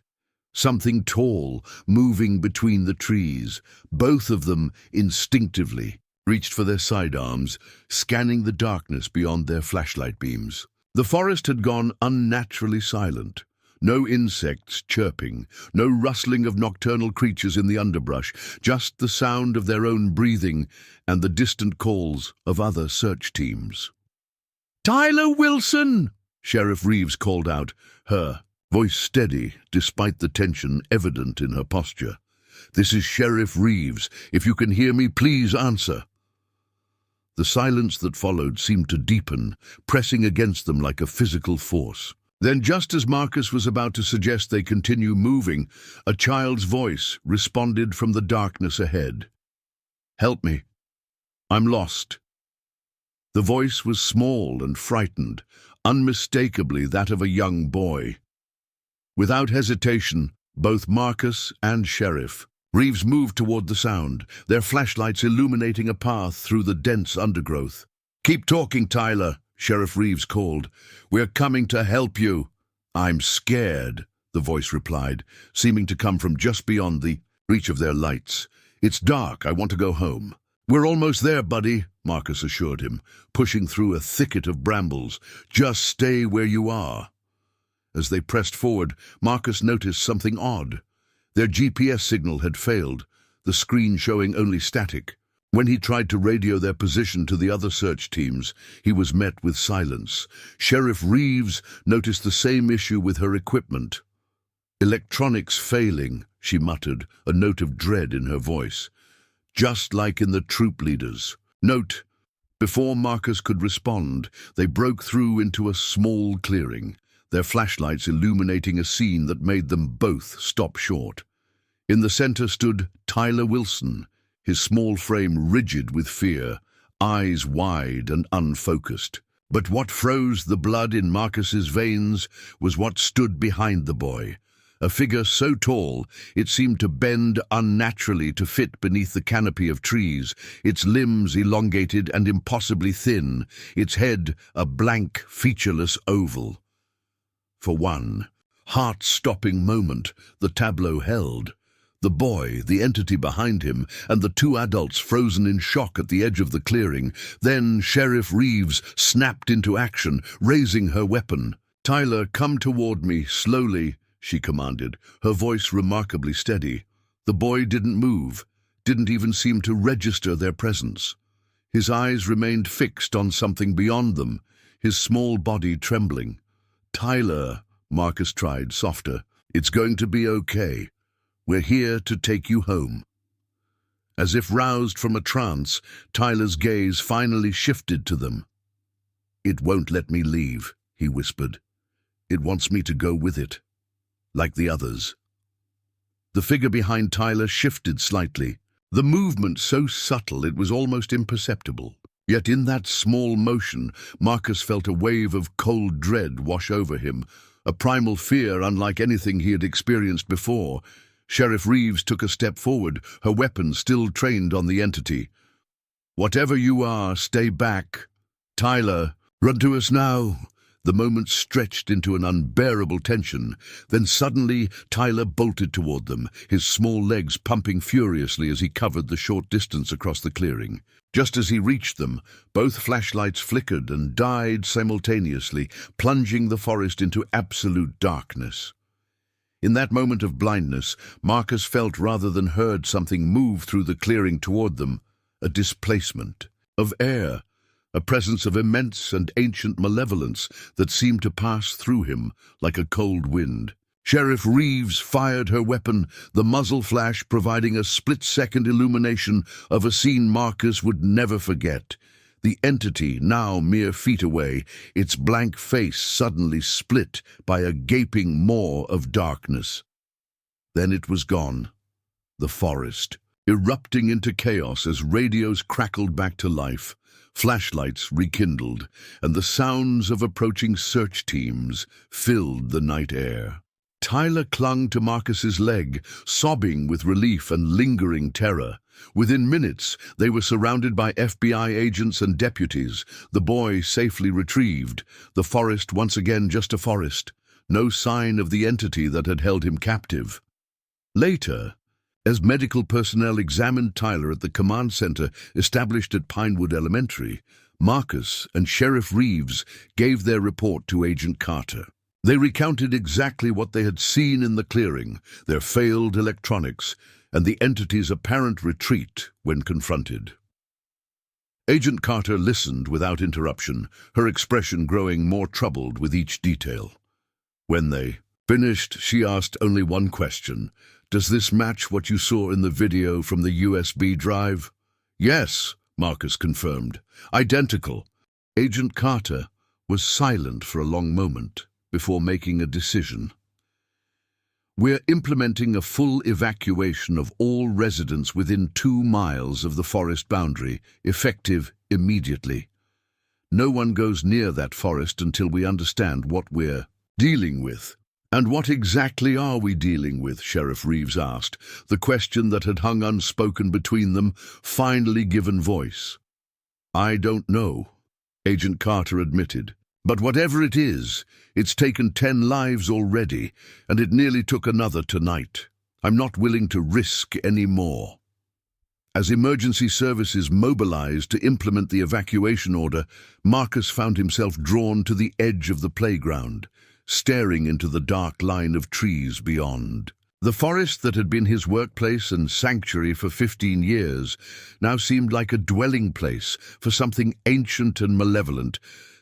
Something tall, moving between the trees. Both of them, instinctively, reached for their sidearms, scanning the darkness beyond their flashlight beams. The forest had gone unnaturally silent. No insects chirping, no rustling of nocturnal creatures in the underbrush, just the sound of their own breathing and the distant calls of other search teams. "Tyler Wilson!" Sheriff Reeves called out, her voice steady despite the tension evident in her posture. "This is Sheriff Reeves. If you can hear me, please answer." The silence that followed seemed to deepen, pressing against them like a physical force. Then, just as Marcus was about to suggest they continue moving, a child's voice responded from the darkness ahead. "Help me. I'm lost." The voice was small and frightened, unmistakably that of a young boy. Without hesitation, both Marcus and Sheriff Reeves moved toward the sound, their flashlights illuminating a path through the dense undergrowth. "Keep talking, Tyler," Sheriff Reeves called. "We're coming to help you." "I'm scared," the voice replied, seeming to come from just beyond the reach of their lights. "It's dark. I want to go home." "We're almost there, buddy," Marcus assured him, pushing through a thicket of brambles. "Just stay where you are." As they pressed forward, Marcus noticed something odd. Their GPS signal had failed, the screen showing only static. When he tried to radio their position to the other search teams, he was met with silence. Sheriff Reeves noticed the same issue with her equipment. "Electronics failing," she muttered, a note of dread in her voice. "Just like in the troop leaders." Note: before Marcus could respond, they broke through into a small clearing, their flashlights illuminating a scene that made them both stop short. In the center stood Tyler Wilson, his small frame rigid with fear, eyes wide and unfocused. But what froze the blood in Marcus's veins was what stood behind the boy. A figure so tall it seemed to bend unnaturally to fit beneath the canopy of trees, its limbs elongated and impossibly thin, its head a blank, featureless oval. For one heart-stopping moment, the tableau held. The boy, the entity behind him, and the two adults frozen in shock at the edge of the clearing. Then Sheriff Reeves snapped into action, raising her weapon. "Tyler, come toward me, slowly," she commanded, her voice remarkably steady. The boy didn't move, didn't even seem to register their presence. His eyes remained fixed on something beyond them, his small body trembling. "Tyler," Marcus tried, softer, "it's going to be okay. We're here to take you home." As if roused from a trance, Tyler's gaze finally shifted to them. "It won't let me leave," he whispered. "It wants me to go with it, like the others." The figure behind Tyler shifted slightly, the movement so subtle it was almost imperceptible. Yet in that small motion, Marcus felt a wave of cold dread wash over him, a primal fear unlike anything he had experienced before. Sheriff Reeves took a step forward, her weapon still trained on the entity. "Whatever you are, stay back," "Tyler, run to us now!" The moment stretched into an unbearable tension. Then suddenly Tyler bolted toward them, his small legs pumping furiously as he covered the short distance across the clearing. Just as he reached them, both flashlights flickered and died simultaneously, plunging the forest into absolute darkness. In that moment of blindness, Marcus felt rather than heard something move through the clearing toward them, a displacement of air, a presence of immense and ancient malevolence that seemed to pass through him like a cold wind. Sheriff Reeves fired her weapon, the muzzle flash providing a split-second illumination of a scene Marcus would never forget. The entity, now mere feet away, its blank face suddenly split by a gaping maw of darkness. Then it was gone. The forest, erupting into chaos as radios crackled back to life, flashlights rekindled, and the sounds of approaching search teams filled the night air. Tyler clung to Marcus's leg, sobbing with relief and lingering terror. Within minutes, they were surrounded by FBI agents and deputies, the boy safely retrieved, the forest once again just a forest, no sign of the entity that had held him captive. Later, as medical personnel examined Tyler at the command center established at Pinewood Elementary, Marcus and Sheriff Reeves gave their report to Agent Carter. They recounted exactly what they had seen in the clearing, their failed electronics, and the entity's apparent retreat when confronted. Agent Carter listened without interruption, her expression growing more troubled with each detail. When they finished, she asked only one question. "Does this match what you saw in the video from the USB drive?" "Yes," Marcus confirmed. "Identical." Agent Carter was silent for a long moment before making a decision. "We're implementing a full evacuation of all residents within 2 miles of the forest boundary, effective immediately. No one goes near that forest until we understand what we're dealing with." "And what exactly are we dealing with?" Sheriff Reeves asked, the question that had hung unspoken between them finally given voice. "I don't know," Agent Carter admitted. "But whatever it is, it's taken 10 lives already, and it nearly took another tonight. I'm not willing to risk any more." As emergency services mobilized to implement the evacuation order, Marcus found himself drawn to the edge of the playground, staring into the dark line of trees beyond. The forest that had been his workplace and sanctuary for 15 years now seemed like a dwelling place for something ancient and malevolent,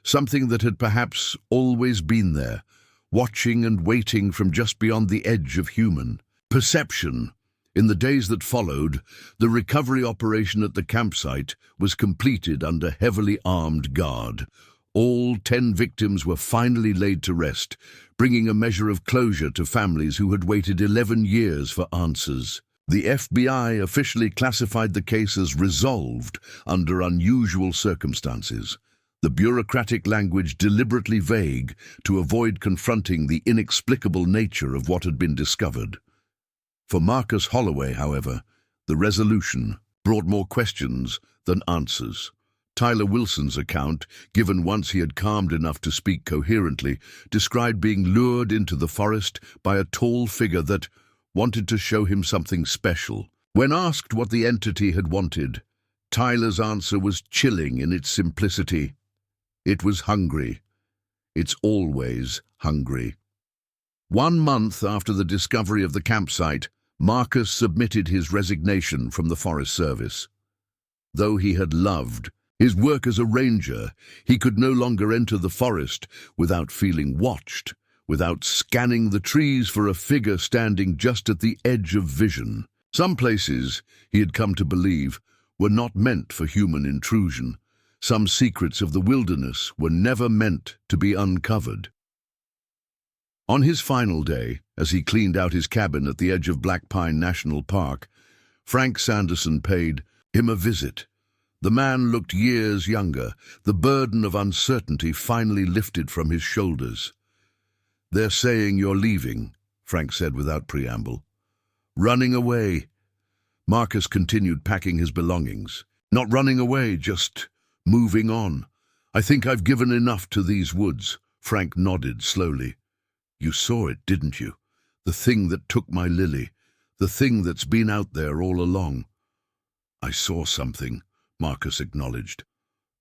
something that had perhaps always been there, watching and waiting from just beyond the edge of human perception. In the days that followed, the recovery operation at the campsite was completed under heavily armed guard. All 10 victims were finally laid to rest, bringing a measure of closure to families who had waited 11 years for answers. The FBI officially classified the case as resolved under unusual circumstances, the bureaucratic language deliberately vague to avoid confronting the inexplicable nature of what had been discovered. For Marcus Holloway, however, the resolution brought more questions than answers. Tyler Wilson's account, given once he had calmed enough to speak coherently, described being lured into the forest by a tall figure that wanted to show him something special. When asked what the entity had wanted, Tyler's answer was chilling in its simplicity. It was hungry. It's always hungry. 1 month after the discovery of the campsite, Marcus submitted his resignation from the Forest Service. Though he had loved his work as a ranger, he could no longer enter the forest without feeling watched, without scanning the trees for a figure standing just at the edge of vision. Some places, he had come to believe, were not meant for human intrusion. Some secrets of the wilderness were never meant to be uncovered. On his final day, as he cleaned out his cabin at the edge of Black Pine National Park, Frank Sanderson paid him a visit. The man looked years younger, the burden of uncertainty finally lifted from his shoulders. "They're saying you're leaving," Frank said without preamble. "Running away." Marcus continued packing his belongings. "Not running away, just moving on. "I think I've given enough to these woods." Frank nodded slowly. "You saw it, didn't you? The thing that took my Lily. The thing that's been out there all along." "I saw something," Marcus acknowledged.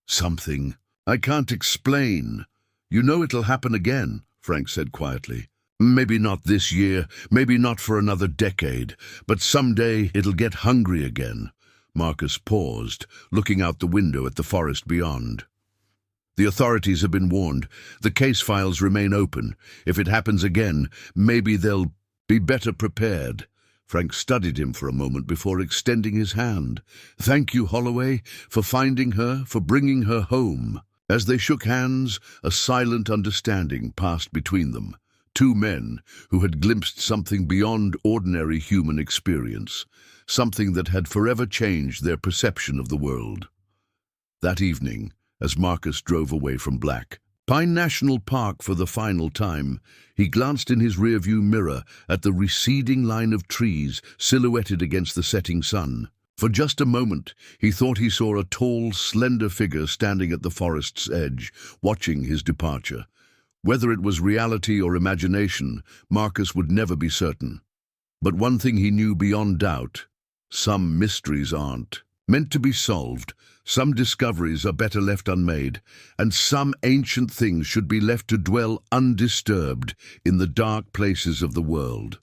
"Something I can't explain." "You know it'll happen again," Frank said quietly. "Maybe not this year, maybe not for another decade, but someday it'll get hungry again." Marcus paused, looking out the window at the forest beyond. "The authorities have been warned. The case files remain open. If it happens again, maybe they'll be better prepared." Frank studied him for a moment before extending his hand. "Thank you, Holloway, for finding her, for bringing her home." As they shook hands, a silent understanding passed between them. Two men who had glimpsed something beyond ordinary human experience, something that had forever changed their perception of the world. That evening, as Marcus drove away from Black Pine National Park for the final time, he glanced in his rearview mirror at the receding line of trees silhouetted against the setting sun. For just a moment, he thought he saw a tall, slender figure standing at the forest's edge, watching his departure. Whether it was reality or imagination, Marcus would never be certain. But one thing he knew beyond doubt: some mysteries aren't meant to be solved, some discoveries are better left unmade, and some ancient things should be left to dwell undisturbed in the dark places of the world.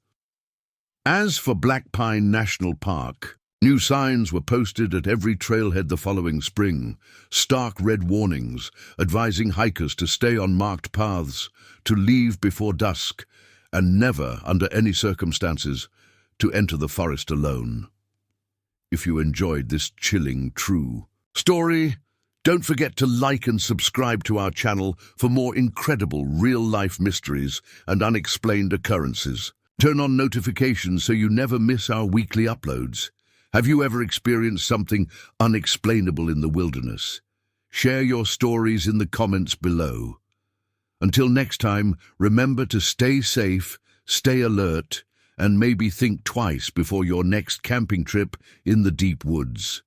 As for Black Pine National Park, new signs were posted at every trailhead the following spring, stark red warnings advising hikers to stay on marked paths, to leave before dusk, and never, under any circumstances, to enter the forest alone. If you enjoyed this chilling true story, don't forget to like and subscribe to our channel for more incredible real-life mysteries and unexplained occurrences. Turn on notifications so you never miss our weekly uploads. Have you ever experienced something unexplainable in the wilderness? Share your stories in the comments below. Until next time, remember to stay safe, stay alert, and maybe think twice before your next camping trip in the deep woods.